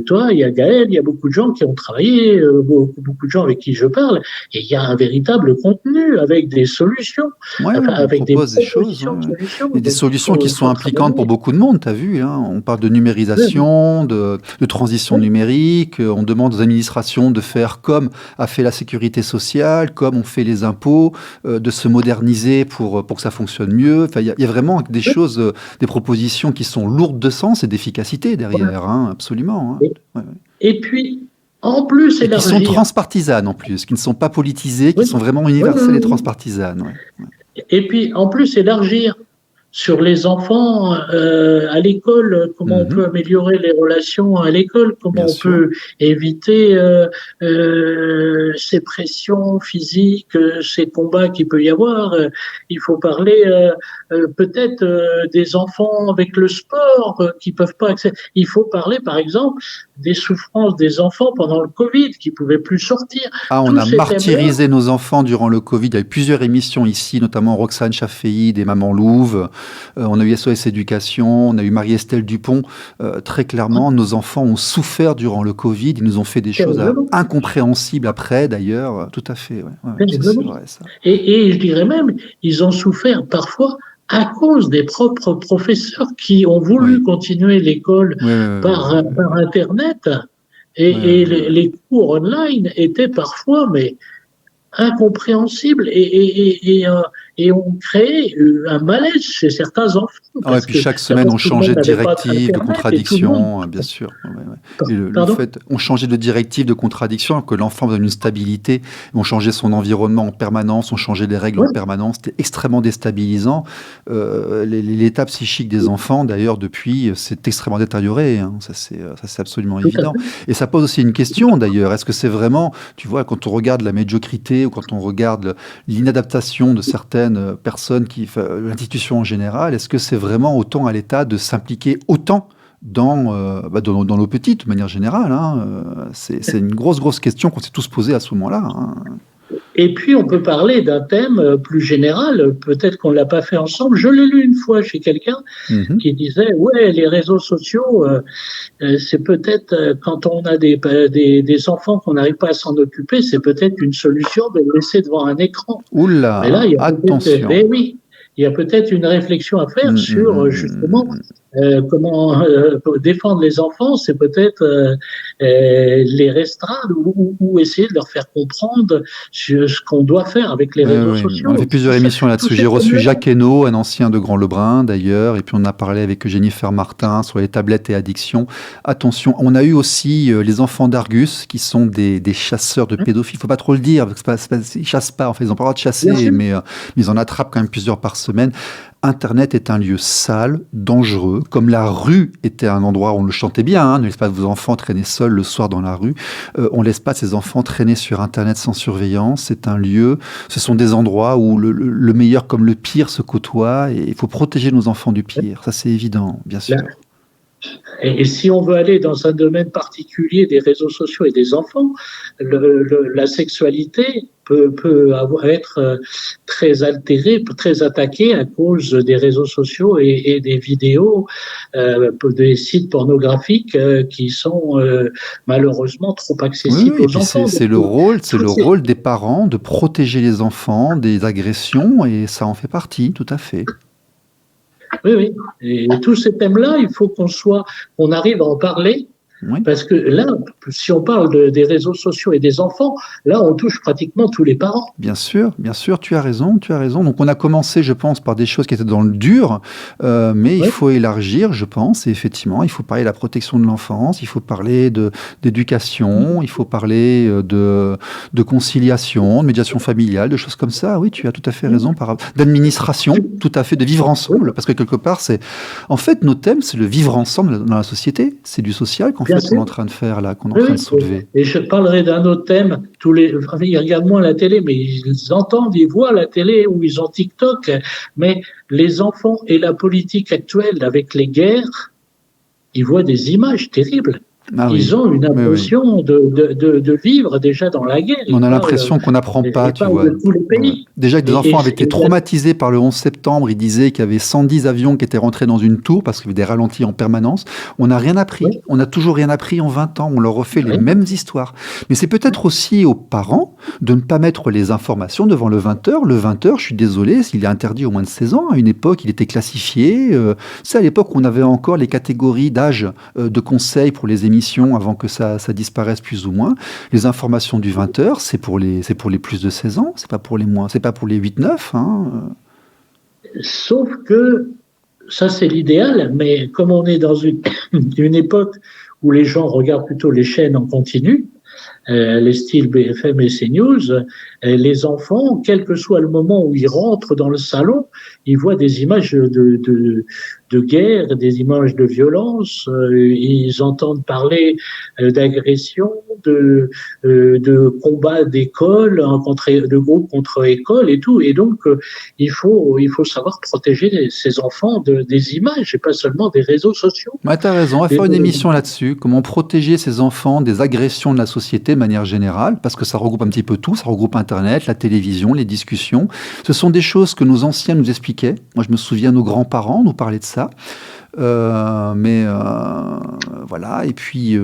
Toi, il y a Gaël, il y a beaucoup de gens qui ont travaillé, beaucoup de gens avec qui je parle, et il y a un véritable contenu avec des solutions, Ouais, enfin, on avec des propose des choses, ouais, propositions de ouais. solutions. Et des Donc solutions qui sont faut impliquantes pour travailler. beaucoup de monde, tu as vu, hein. On parle de numérisation, de transition Oui, numérique, on demande aux administrations de faire comme a fait la sécurité sociale, comme on fait les impôts, de se moderniser pour que ça fonctionne mieux. Enfin, il y a vraiment des oui, choses, des propositions qui sont lourdes de sens et d'efficacité voilà. derrière, hein, absolument, hein. Et, Ouais, ouais. et puis, en plus, Et qui sont élargir. transpartisanes en plus, qui ne sont pas politisées, qui Oui, sont vraiment oui, oui, universelles et oui. transpartisanes. Ouais, ouais. Et puis, en plus, élargir sur les enfants à l'école, comment on peut Mhm, améliorer les relations à l'école, bien comment on sûr. peut éviter ces pressions physiques, ces combats qu'il peut y avoir. Il faut parler peut-être des enfants avec le sport qui peuvent pas accéder. Il faut parler, par exemple, des souffrances des enfants pendant le Covid qui pouvaient plus sortir. Ah, on Tous a ces thèmes-là. martyrisé nos enfants durant le Covid. Il y a eu plusieurs émissions ici, notamment Roxane Chaféi, des Mamans Louves. On a eu SOS Éducation, on a eu Marie-Estelle Dupont. Très clairement, nos enfants ont souffert durant le Covid. Ils nous ont fait des choses Terriblement, incompréhensibles après, d'ailleurs. Tout à fait, ouais. Ouais, ouais, ça c'est terriblement. vrai, ça. Et je dirais même, ils ont souffert parfois à cause des propres professeurs qui ont voulu Oui, continuer l'école oui, oui, par Internet. oui, Et oui. les cours online étaient parfois mais incompréhensibles et ont créé un malaise chez certains enfants Ah ouais, parce puis que chaque semaine, d'abord on tout le monde changeait de n'avait pas directive, de Internet et tout le monde. contradiction, bien sûr. Ouais, ouais, ouais. Et le Pardon? fait, on changeait de directive, de contradiction, que l'enfant donne une stabilité, on changeait son environnement en permanence, on changeait les règles en Oui, permanence, c'était extrêmement déstabilisant. L'état psychique des enfants, d'ailleurs, depuis, s'est extrêmement détérioré, hein. Ça, c'est absolument tout à évident. fait. Et ça pose aussi une question, d'ailleurs. Est-ce que c'est vraiment, tu vois, quand on regarde la médiocrité ou quand on regarde l'inadaptation de certaines personnes, enfin, l'institution en général, est-ce que c'est vraiment autant à l'État de s'impliquer autant dans nos petites, de manière générale, hein, c'est une grosse question qu'on s'est tous posée à ce moment-là, hein. Et puis, on peut parler d'un thème plus général, peut-être qu'on ne l'a pas fait ensemble. Je l'ai lu une fois chez quelqu'un Mhm. qui disait, ouais, les réseaux sociaux, c'est peut-être, quand on a des enfants qu'on n'arrive pas à s'en occuper, c'est peut-être une solution de le laisser devant un écran. Mais là, Oula, il y a peut-être, attention. ben oui, il y a peut-être une réflexion à faire sur justement comment défendre les enfants, c'est peut-être les restreindre ou essayer de leur faire comprendre ce qu'on doit faire avec les Oui, réseaux oui, on a sociaux. fait plusieurs émissions Tous là-dessus. ces J'ai reçu thèmes-là. Jacques Hainaut, un ancien de Grand Lebrun d'ailleurs, et puis on a parlé avec Jennifer Martin sur les tablettes et addictions. Attention, on a eu aussi les enfants d'Argus, qui sont des chasseurs de pédophiles. Il faut pas trop le dire, parce que ils chassent pas, en fait, ils ont pas le droit de Bien chasser, sûr. mais ils en attrapent quand même plusieurs par semaine. Internet est un lieu sale, dangereux, comme la rue était un endroit où on le chantait bien, hein, ne laissez pas vos enfants traîner seuls le soir dans la rue. On ne laisse pas ses enfants traîner sur Internet sans surveillance. C'est un lieu, ce sont des endroits où le meilleur comme le pire se côtoient, et il faut protéger nos enfants du pire. Ça, c'est évident, bien sûr. Et si on veut aller dans un domaine particulier des réseaux sociaux et des enfants, la sexualité peut être très altérée, très attaquée à cause des réseaux sociaux et des vidéos, des sites pornographiques qui sont malheureusement trop accessibles Oui, et aux puis enfants. c'est le rôle des parents de protéger les enfants des agressions, et ça en fait partie, tout à fait. Oui, oui. Et tous ces thèmes-là, il faut qu'on arrive à en parler. Oui. Parce que là, si on parle des réseaux sociaux et des enfants, là, on touche pratiquement tous les parents. Bien sûr, tu as raison, tu as raison. Donc on a commencé, je pense, par des choses qui étaient dans le dur, mais il faut élargir, je pense, et effectivement, il faut parler de la protection de l'enfance, il faut parler d'éducation, il faut parler de conciliation, de médiation familiale, de choses comme ça. Oui, tu as tout à fait raison, d'administration, tout à fait, de vivre ensemble, parce que quelque part, en fait, nos thèmes, c'est le vivre ensemble dans la société, c'est du social qu'on est en train de faire là, qu'on est en train de soulever. Et je parlerai d'un autre thème. Ils regardent moins la télé, mais ils entendent, ils voient la télé ou ils ont TikTok. Mais les enfants et la politique actuelle avec les guerres, ils voient des images terribles. Ils ont une impression de vivre déjà dans la guerre. On a l'impression qu'on n'apprend pas, tu vois. Déjà que des enfants avaient été traumatisés par le 11 septembre, ils disaient qu'il y avait 110 avions qui étaient rentrés dans une tour parce qu'il y avait des ralentis en permanence. On n'a rien appris. Oui. On n'a toujours rien appris en 20 ans. On leur refait les mêmes histoires. Mais c'est peut-être aussi aux parents de ne pas mettre les informations devant le 20h. Le 20h, je suis désolé, s'il est interdit au moins de 16 ans. À une époque, il était classifié. C'est à l'époque où on avait encore les catégories d'âge de conseils pour les émissions avant que ça disparaisse plus ou moins. Les informations du 20h, c'est pour les plus de 16 ans, c'est pas pour les moins, c'est pas pour les 8-9. Hein. Sauf que ça, c'est l'idéal, mais comme on est dans une époque où les gens regardent plutôt les chaînes en continu, les styles BFM et CNews, les enfants, quel que soit le moment où ils rentrent dans le salon, ils voient des images de guerre, des images de violence, ils entendent parler d'agression, de combats d'école, de groupes contre école et tout. Et donc, il faut savoir protéger ces enfants des images et pas seulement des réseaux sociaux. Ouais, t'as raison, on va faire une émission là-dessus, comment protéger ces enfants des agressions de la société de manière générale, parce que ça regroupe un petit peu tout, ça regroupe Internet, la télévision, les discussions. Ce sont des choses que nos anciens nous expliquaient. Moi, je me souviens, nos grands-parents nous parlaient de ça. Voilà, et puis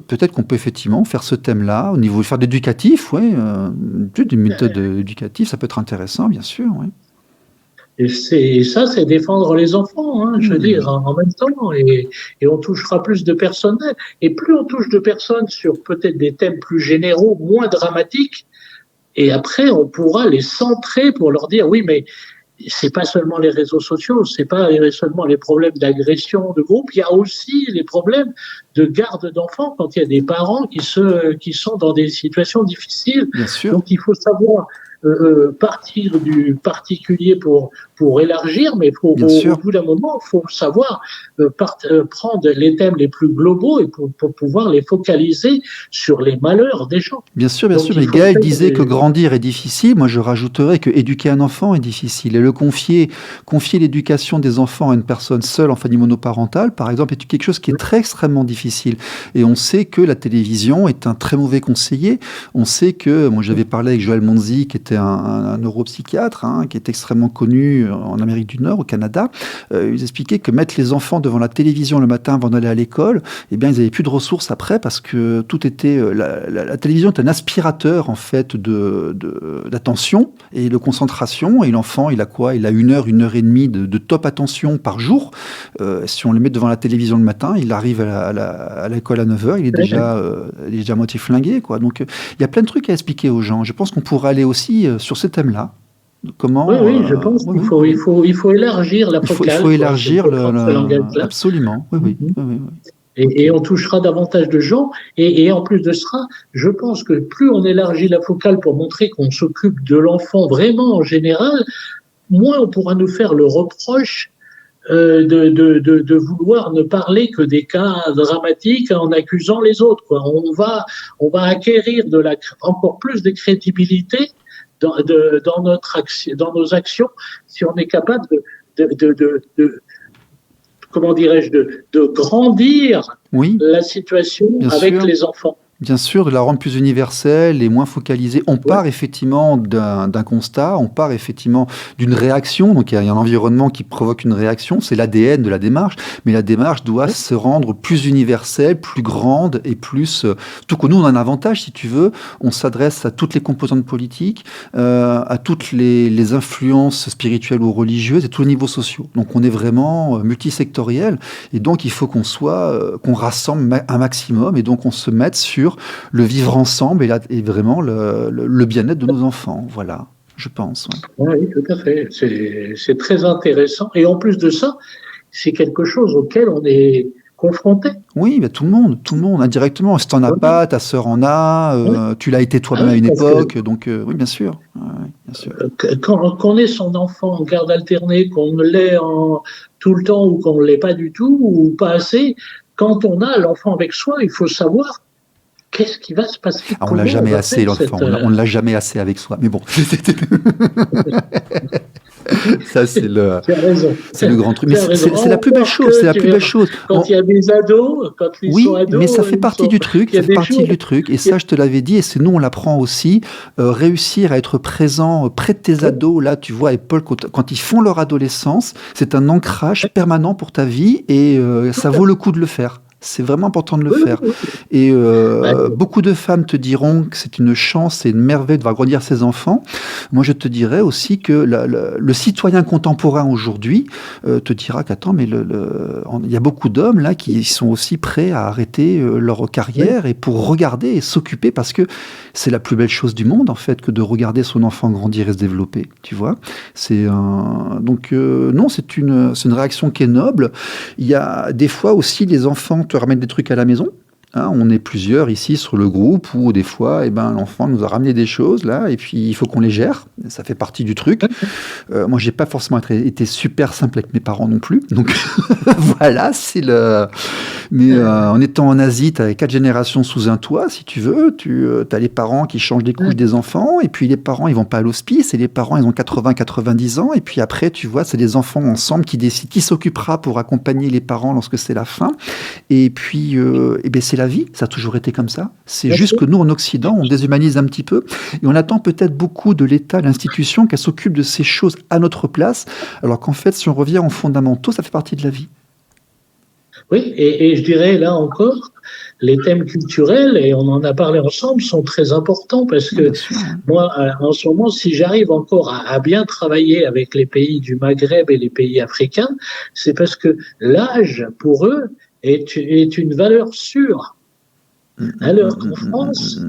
peut-être qu'on peut effectivement faire ce thème-là au niveau faire d'éducatif, des méthodes éducatives, ça peut être intéressant, bien sûr. Ouais. Et ça, c'est défendre les enfants, je veux dire, en même temps, et on touchera plus de personnes. Et plus on touche de personnes sur peut-être des thèmes plus généraux, moins dramatiques, et après, on pourra les centrer pour leur dire, oui, mais c'est pas seulement les réseaux sociaux, c'est pas seulement les problèmes d'agression de groupe, il y a aussi les problèmes de garde d'enfants quand il y a des parents qui sont dans des situations difficiles. Bien sûr. Donc il faut savoir partir du particulier pour élargir, mais au bout d'un moment, il faut savoir prendre les thèmes les plus globaux et pour pouvoir les focaliser sur les malheurs des gens. Bien sûr, mais Gaël disait que grandir est difficile. Moi, je rajouterais que éduquer un enfant est difficile. Et confier l'éducation des enfants à une personne seule en famille monoparentale, par exemple, est quelque chose qui est extrêmement difficile. Et on sait que la télévision est un très mauvais conseiller. On sait que, moi j'avais parlé avec Joël Monzi, qui était un neuropsychiatre, qui est extrêmement connu en Amérique du Nord, au Canada. Ils expliquaient que mettre les enfants devant la télévision le matin avant d'aller à l'école, eh bien, ils n'avaient plus de ressources après parce que tout était... La télévision est un aspirateur, en fait, d'attention et de concentration. Et l'enfant, il a quoi? Il a 1 heure, 1 heure et demie de top attention par jour. Si on le met devant la télévision le matin, il arrive à l'école à 9 heures, il est déjà à moitié flingué, quoi. Donc, il y a plein de trucs à expliquer aux gens. Je pense qu'on pourrait aller aussi sur ces thèmes-là. Comment, oui, je pense qu'il faut élargir la focale. Il faut élargir absolument. Oui. Et on touchera davantage de gens. Et en plus de ça, je pense que plus on élargit la focale pour montrer qu'on s'occupe de l'enfant vraiment en général, moins on pourra nous faire le reproche de vouloir ne parler que des cas dramatiques en accusant les autres, quoi. On va acquérir encore plus de crédibilité dans nos actions si on est capable comment dirais-je, de grandir la situation avec les enfants. Bien sûr, de la rendre plus universelle et moins focalisée. On part effectivement d'un constat, on part effectivement d'une réaction. Donc il y a un environnement qui provoque une réaction, c'est l'ADN de la démarche. Mais la démarche doit se rendre plus universelle, plus grande et plus... Tout que nous, on a un avantage, si tu veux. On s'adresse à toutes les composantes politiques, à toutes les influences spirituelles ou religieuses et tous les niveaux sociaux. Donc on est vraiment multisectoriel. Et donc il faut qu'on rassemble un maximum et donc on se mette sur le vivre ensemble et vraiment le bien-être de nos enfants. Voilà, je pense. Ouais. Oui, tout à fait. C'est très intéressant. Et en plus de ça, c'est quelque chose auquel on est confronté. Oui, mais tout le monde, indirectement. Si tu n'en as pas, ta sœur en a, tu l'as été toi-même à une époque, donc oui, bien sûr. Bien sûr. Quand on est son enfant en garde alternée, qu'on l'ait tout le temps ou qu'on ne l'ait pas du tout, ou pas assez, quand on a l'enfant avec soi, il faut savoir qu'est-ce qui va se passer. On l'a jamais assez, l'enfant. On ne l'a jamais assez avec soi. Mais bon. Ça, c'est le grand truc. Mais c'est la plus belle chose. C'est la plus belle chose. Quand il y a des ados, quand ils sont ados. Mais ça fait partie du truc. Ça fait partie du truc. Et ça, je te l'avais dit. Et c'est nous, on l'apprend aussi. Réussir à être présent près de tes ados. Là, tu vois, Paul, quand ils font leur adolescence, c'est un ancrage permanent pour ta vie. Et ça vaut le coup de le faire. C'est vraiment important de le faire. Et beaucoup de femmes te diront que c'est une chance et une merveille de voir grandir ses enfants. Moi, je te dirais aussi que le citoyen contemporain aujourd'hui te dira qu'attends, mais il y a beaucoup d'hommes là qui sont aussi prêts à arrêter leur carrière et pour regarder et s'occuper parce que c'est la plus belle chose du monde en fait que de regarder son enfant grandir et se développer. Tu vois, donc non, c'est une réaction qui est noble. Il y a des fois aussi les enfants te ramènent des trucs à la maison. Hein, on est plusieurs ici sur le groupe où des fois, l'enfant nous a ramené des choses là, et puis il faut qu'on les gère. Ça fait partie du truc. Moi, j'ai pas forcément été super simple avec mes parents non plus. Donc voilà, c'est le. Mais en étant en Asie, tu as 4 générations sous un toit, si tu veux. Tu as les parents qui changent des couches des enfants, et puis les parents, ils vont pas à l'hospice, et les parents, ils ont 80-90 ans, et puis après, tu vois, c'est les enfants ensemble qui décident qui s'occupera pour accompagner les parents lorsque c'est la fin. Et puis, c'est la vie, ça a toujours été comme ça. C'est juste que nous, en Occident, on déshumanise un petit peu, et on attend peut-être beaucoup de l'État, de l'institution, qu'elle s'occupe de ces choses à notre place, alors qu'en fait, si on revient aux fondamentaux, ça fait partie de la vie. Oui, et je dirais là encore, les thèmes culturels, et on en a parlé ensemble, sont très importants parce que moi, en ce moment, si j'arrive encore à bien travailler avec les pays du Maghreb et les pays africains, c'est parce que l'âge, pour eux, est une valeur sûre. Alors qu'en France,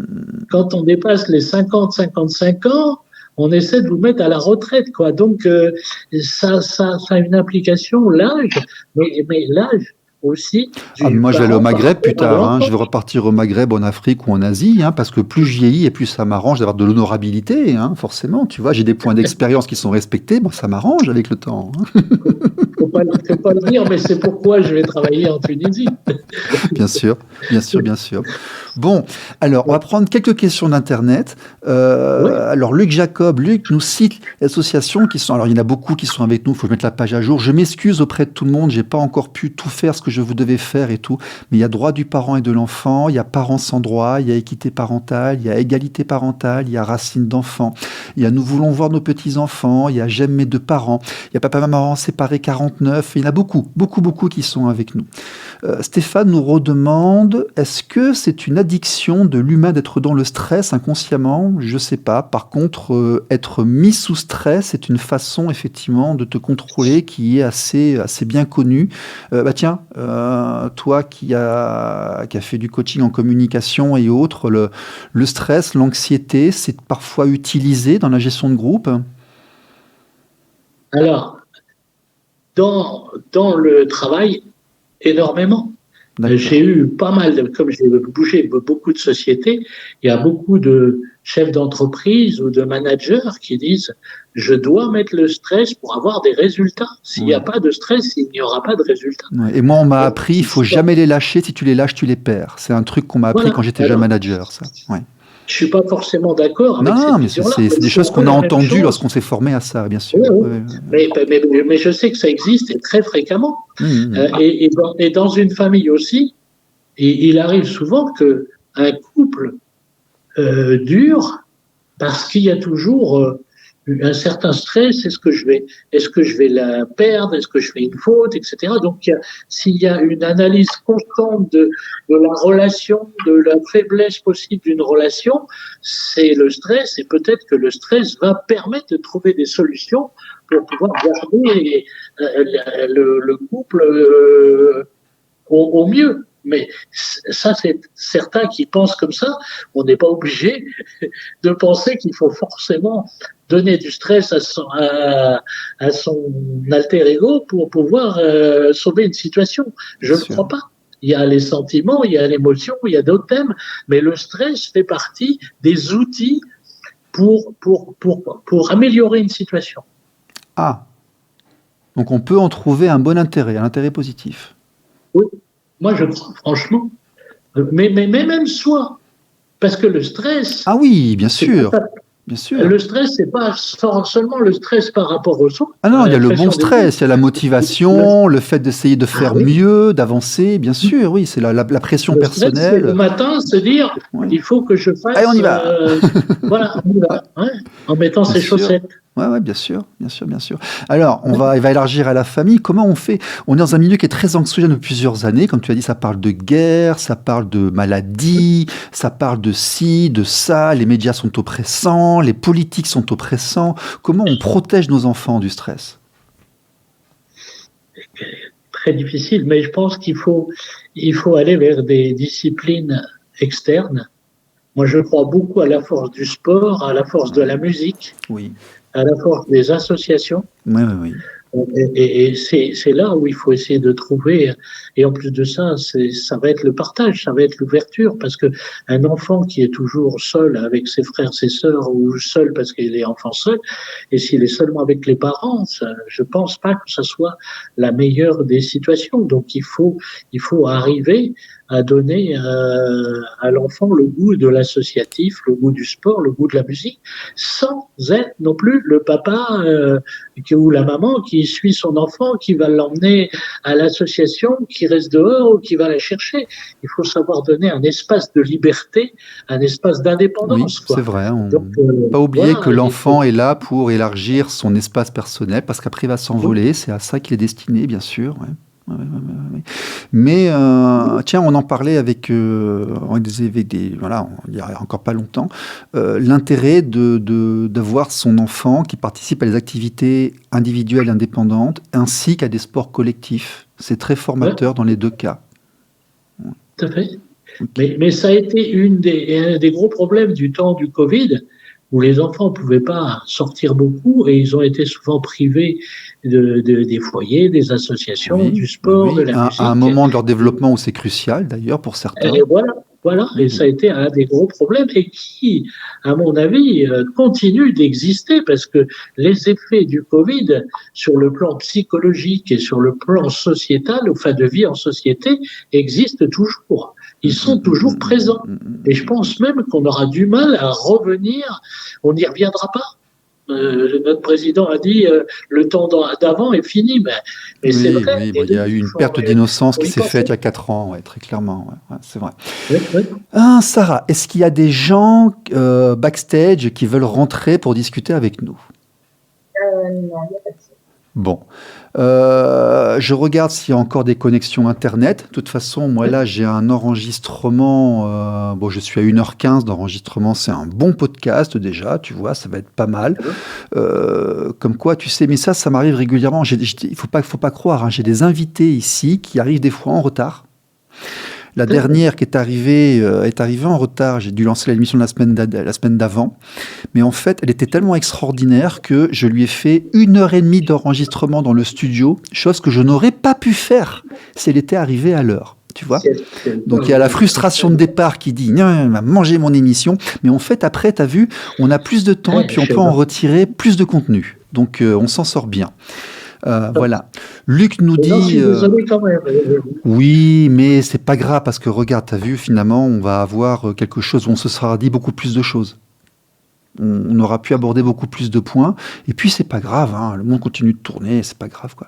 quand on dépasse les 50-55 ans, on essaie de vous mettre à la retraite, quoi. Donc, ça a une implication, l'âge, mais l'âge aussi. Moi, je vais aller au Maghreb plus tard. Hein. Je vais repartir au Maghreb, en Afrique ou en Asie, hein, parce que plus je vieillis et plus ça m'arrange d'avoir de l'honorabilité, hein, forcément. Tu vois, j'ai des points d'expérience qui sont respectés, bon, ça m'arrange avec le temps. Hein. Faut pas le dire, mais c'est pourquoi je vais travailler en Tunisie. Bien sûr. Bon, alors, on va prendre quelques questions d'Internet. Alors, Luc nous cite l'association qui sont... Alors, il y en a beaucoup qui sont avec nous, il faut mettre la page à jour. Je m'excuse auprès de tout le monde, j'ai pas encore pu tout faire ce que je vous devais faire et tout, mais il y a droit du parent et de l'enfant, il y a parents sans droit, il y a équité parentale, il y a égalité parentale, il y a racines d'enfants, il y a nous voulons voir nos petits-enfants, il y a j'aime mes 2 parents, il y a papa maman séparés 49, il y en a beaucoup qui sont avec nous. Stéphane nous redemande, est-ce que c'est une addiction de l'humain d'être dans le stress inconsciemment? Je sais pas. Par contre, être mis sous stress est une façon effectivement de te contrôler qui est assez bien connue. Tiens, toi qui a fait du coaching en communication et autres, le stress, l'anxiété, c'est parfois utilisé dans la gestion de groupe? Alors, dans le travail, énormément. J'ai eu pas mal, comme j'ai bougé beaucoup de sociétés, il y a beaucoup de chefs d'entreprise ou de managers qui disent je dois mettre le stress pour avoir des résultats. S'il n'y a pas de stress, il n'y aura pas de résultats. Ouais. Et moi, on m'a appris, il faut jamais les lâcher. Si tu les lâches, tu les perds. C'est un truc qu'on m'a appris quand j'étais jeune manager, ça. Ouais. Je suis pas forcément d'accord avec cette vision-là. C'est des choses qu'on a entendues lorsqu'on s'est formé à ça, bien sûr. Mais je sais que ça existe et très fréquemment. Et dans une famille aussi, il arrive souvent qu'un couple dure parce qu'il y a toujours un certain stress. Est-ce que je vais la perdre? Est-ce que je fais une faute, etc. Donc, s'il y a une analyse constante de la relation, de la faiblesse possible d'une relation, c'est le stress. Et peut-être que le stress va permettre de trouver des solutions pour pouvoir garder le couple au mieux. Mais ça, c'est certains qui pensent comme ça. On n'est pas obligé de penser qu'il faut forcément donner du stress à son alter ego pour pouvoir sauver une situation. Je ne crois pas. Il y a les sentiments, il y a l'émotion, il y a d'autres thèmes, mais le stress fait partie des outils pour améliorer une situation. Ah, donc on peut en trouver un bon intérêt, un intérêt positif. Oui. Moi, je crois, franchement. Mais même soi. Parce que le stress. Ah oui, bien sûr. Bien sûr. Le stress, c'est pas seulement le stress par rapport au son. Ah non, il y a le bon stress, il y a la motivation, le fait d'essayer de faire mieux, d'avancer, bien sûr, oui, c'est la pression personnelle. Stress, le matin, se dire, il faut que je fasse. Allez, on y va. Voilà, on y va. Ouais, en mettant ses chaussettes. Ouais, bien sûr. Alors, il va élargir à la famille. Comment on fait? On est dans un milieu qui est très anxiogène depuis plusieurs années. Comme tu as dit, ça parle de guerre, ça parle de maladie, ça parle de ci, de ça. Les médias sont oppressants, les politiques sont oppressants. Comment on protège nos enfants du stress? Très difficile, mais je pense qu'il faut aller vers des disciplines externes. Moi, je crois beaucoup à la force du sport, à la force de la musique. Oui. À la force des associations. Oui. Et c'est là où il faut essayer de trouver. Et en plus de ça, ça va être le partage, ça va être l'ouverture, parce que un enfant qui est toujours seul avec ses frères, ses sœurs, ou seul parce qu'il est enfant seul, et s'il est seulement avec les parents, je pense pas que ce soit la meilleure des situations. Donc il faut arriver à donner à l'enfant le goût de l'associatif, le goût du sport, le goût de la musique, sans être non plus le papa ou la maman qui suit son enfant, qui va l'emmener à l'association, qui reste dehors ou qui va la chercher. Il faut savoir donner un espace de liberté, un espace d'indépendance. Oui, c'est vrai. On ne pas oublier que l'enfant est là pour élargir son espace personnel, parce qu'après il va s'envoler. C'est à ça qu'il est destiné, bien sûr. Ouais. Mais tiens, on en parlait avec il y a encore pas longtemps, l'intérêt d'avoir son enfant qui participe à des activités individuelles indépendantes ainsi qu'à des sports collectifs. C'est très formateur dans les deux cas. Tout à fait. Okay. Mais ça a été un des gros problèmes du temps du Covid, où les enfants ne pouvaient pas sortir beaucoup et ils ont été souvent privés des foyers, des associations, du sport, de la musique. À un moment de leur développement où c'est crucial, d'ailleurs, pour certains. Et voilà. Et ça a été un des gros problèmes et qui, à mon avis, continue d'exister parce que les effets du Covid sur le plan psychologique et sur le plan sociétal, de vie en société, existent toujours. Ils sont toujours présents. Et je pense même qu'on aura du mal à revenir. On n'y reviendra pas. Notre président a dit le temps d'avant est fini, mais c'est vrai. Il y a eu une perte d'innocence qui s'est faite il y a 4 ans, très clairement. C'est vrai. Oui. Sarah, est-ce qu'il y a des gens backstage qui veulent rentrer pour discuter avec nous? Non, il n'y a pas de ça. Bon. Je regarde s'il y a encore des connexions Internet. De toute façon, moi là, j'ai un enregistrement. Je suis à 1h15 d'enregistrement. C'est un bon podcast déjà, tu vois, ça va être pas mal. Comme quoi, tu sais, mais ça m'arrive régulièrement. Il faut pas croire, hein, j'ai des invités ici qui arrivent des fois en retard. La dernière qui est arrivée en retard. J'ai dû lancer l'émission la semaine d'avant. Mais en fait, elle était tellement extraordinaire que je lui ai fait 1h30 d'enregistrement dans le studio, chose que je n'aurais pas pu faire si elle était arrivée à l'heure. tu vois. Donc il y a la frustration de départ qui dit non, il va manger mon émission, mais en fait après tu as vu, on a plus de temps et puis on peut en retirer plus de contenu. Donc on s'en sort bien. Voilà. Luc nous dit. Je suis désolé quand même. Oui, mais c'est pas grave parce que regarde, t'as vu, finalement, on va avoir quelque chose où on se sera dit beaucoup plus de choses. On aura pu aborder beaucoup plus de points. Et puis, c'est pas grave, hein, le monde continue de tourner, c'est pas grave, quoi.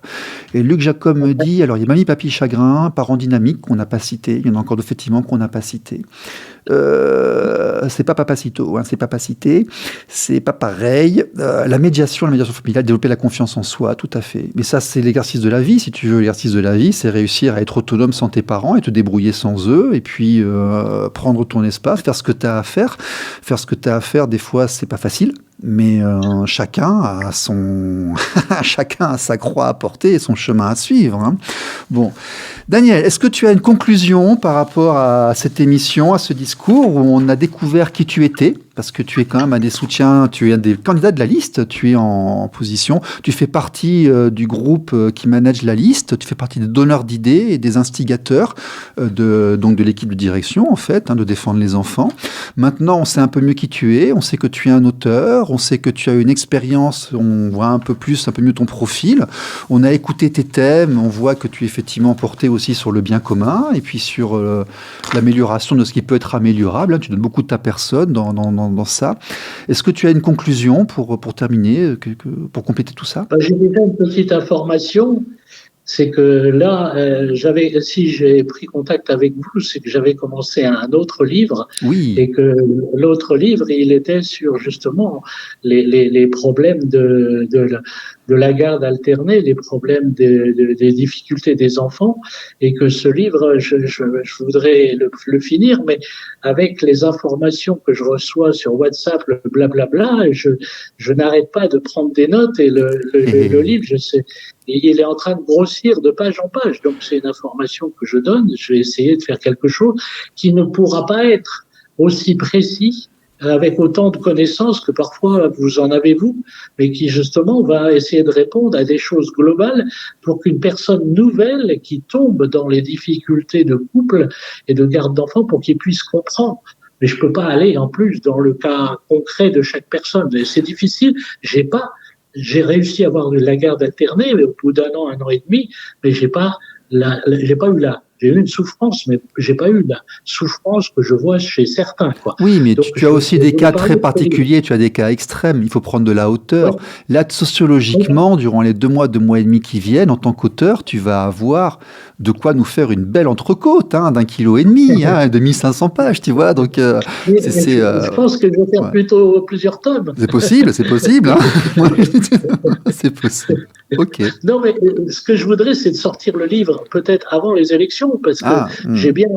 Et Luc Jacob me dit, alors, il y a Mamie, Papy, Chagrin, Parents dynamiques qu'on n'a pas cité. Il y en a encore effectivement qu'on n'a pas cité. C'est pas Papacito, hein, c'est Papacité. C'est pas pareil. La médiation familiale, développer la confiance en soi, tout à fait. Mais ça, c'est l'exercice de la vie, si tu veux. L'exercice de la vie, c'est réussir à être autonome sans tes parents et te débrouiller sans eux. Et puis, prendre ton espace, faire ce que tu as à faire. Faire ce que tu as à faire, des fois, c'est pas facile, mais chacun a chacun a sa croix à porter et son chemin à suivre. Hein. Bon, Daniel, est-ce que tu as une conclusion par rapport à cette émission, à ce discours où on a découvert qui tu étais? Parce que tu es quand même un des soutiens, tu es un des candidats de la liste, tu es en position, tu fais partie du groupe qui manage la liste, tu fais partie des donneurs d'idées et des instigateurs donc de l'équipe de direction, en fait, hein, de défendre les enfants. Maintenant, on sait un peu mieux qui tu es, on sait que tu es un auteur, on sait que tu as une expérience, on voit un peu mieux ton profil, on a écouté tes thèmes, on voit que tu es effectivement porté aussi sur le bien commun et puis sur l'amélioration de ce qui peut être améliorable, hein, tu donnes beaucoup de ta personne dans ça. Est-ce que tu as une conclusion pour terminer, pour compléter tout ça? J'ai déjà une petite information, c'est que là, si j'ai pris contact avec vous, c'est que j'avais commencé un autre livre, oui. Et que l'autre livre, il était sur justement les problèmes de la garde alternée, les problèmes des difficultés des enfants, et que ce livre, je voudrais le finir, mais avec les informations que je reçois sur WhatsApp, le blablabla, je n'arrête pas de prendre des notes, et le livre, je sais, il est en train de grossir de page en page. Donc, c'est une information que je donne. Je vais essayer de faire quelque chose qui ne pourra pas être aussi précis, avec autant de connaissances que parfois vous en avez vous, mais qui justement va essayer de répondre à des choses globales pour qu'une personne nouvelle qui tombe dans les difficultés de couple et de garde d'enfants, pour qu'il puisse comprendre. Mais je peux pas aller en plus dans le cas concret de chaque personne. C'est difficile. J'ai réussi à avoir de la garde alternée au bout d'un an et demi, mais j'ai eu une souffrance, mais j'ai pas eu la souffrance que je vois chez certains, quoi. Oui, mais tu as aussi des cas très particuliers, tu as des cas extrêmes, il faut prendre de la hauteur. Ouais. Là, sociologiquement, durant les 2 mois et demi qui viennent, en tant qu'auteur, tu vas avoir de quoi nous faire une belle entrecôte, hein, d'1,5 kg, hein, de 1500 pages, tu vois. Donc, je pense que je vais faire plutôt plusieurs tomes. C'est possible, hein. C'est possible. Ok. Non, mais ce que je voudrais, c'est de sortir le livre peut-être avant les élections, parce que j'ai bien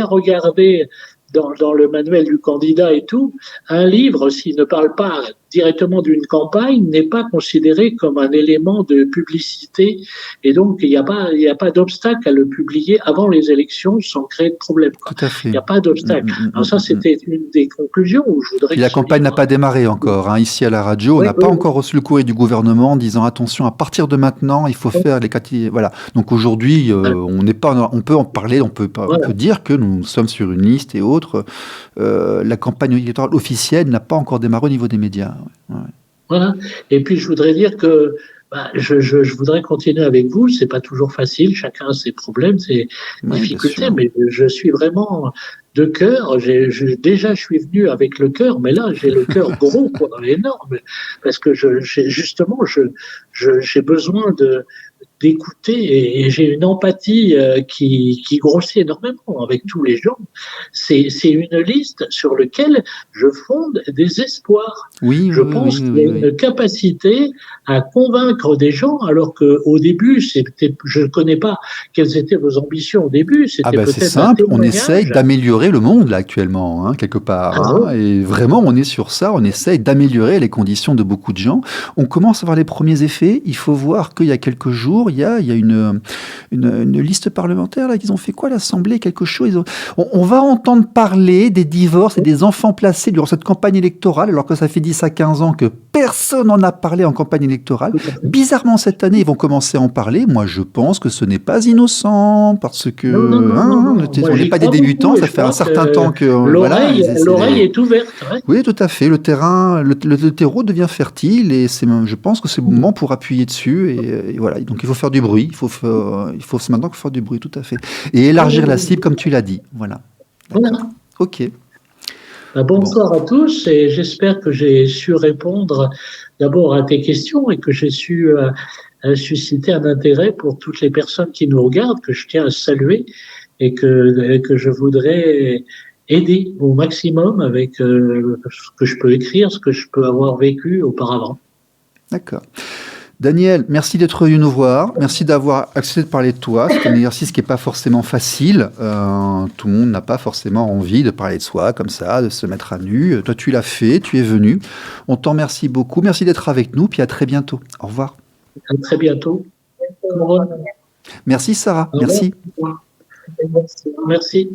regardé dans le manuel du candidat et tout, un livre, s'il ne parle pas directement d'une campagne, n'est pas considéré comme un élément de publicité, et donc il n'y a pas d'obstacle à le publier avant les élections sans créer de problème. Tout à fait. Il n'y a pas d'obstacle. Alors ça, c'était une des conclusions où je voudrais. Et la campagne n'a pas démarré encore. Hein. Ici à la radio, on n'a pas encore reçu le courrier du gouvernement en disant attention, à partir de maintenant, il faut faire les catégories. Voilà. Donc aujourd'hui, on peut en parler, on peut dire que nous sommes sur une liste et autres. La campagne électorale officielle n'a pas encore démarré au niveau des médias. Ouais. Voilà. Et puis je voudrais dire que je voudrais continuer avec vous. C'est pas toujours facile. Chacun a ses problèmes, ses difficultés, mais je suis vraiment de cœur. Déjà, je suis venu avec le cœur, mais là, j'ai le cœur gros, quoi, énorme, parce que j'ai besoin d'écouter, et j'ai une empathie qui grossit énormément avec tous les gens. C'est une liste sur laquelle je fonde des espoirs. Je pense qu'il y a une capacité à convaincre des gens, alors qu'au début, je ne connais pas quelles étaient vos ambitions au début. C'était peut-être c'est simple, on essaye d'améliorer le monde là actuellement, hein, quelque part. Et vraiment, on est sur ça, on essaye d'améliorer les conditions de beaucoup de gens. On commence à voir les premiers effets. Il faut voir qu'il y a quelques jours, il y a une liste parlementaire là, qu'ils ont fait quoi, l'Assemblée, quelque chose. On va entendre parler des divorces et des enfants placés durant cette campagne électorale, alors que ça fait 10 à 15 ans que Personne n'en a parlé en campagne électorale. Bizarrement, cette année, ils vont commencer à en parler. Moi, je pense que ce n'est pas innocent, parce que Non. on n'est pas des débutants, ça fait un certain temps que... L'oreille est ouverte. Ouais. Oui, tout à fait. Le terreau devient fertile et je pense que c'est le moment pour appuyer dessus. Et voilà. Donc, il faut faire du bruit. Il faut maintenant faire du bruit, tout à fait. Et élargir la cible, comme tu l'as dit. Voilà. Voilà. OK. Bonsoir à tous et j'espère que j'ai su répondre d'abord à tes questions et que j'ai su susciter un intérêt pour toutes les personnes qui nous regardent, que je tiens à saluer et que je voudrais aider au maximum avec ce que je peux écrire, ce que je peux avoir vécu auparavant. D'accord. Daniel, merci d'être venu nous voir. Merci d'avoir accepté de parler de toi. C'est un exercice qui n'est pas forcément facile. Tout le monde n'a pas forcément envie de parler de soi comme ça, de se mettre à nu. Toi, tu l'as fait, tu es venu. On t'en remercie beaucoup. Merci d'être avec nous, puis à très bientôt. Au revoir. À très bientôt. Merci Sarah. Merci. Merci.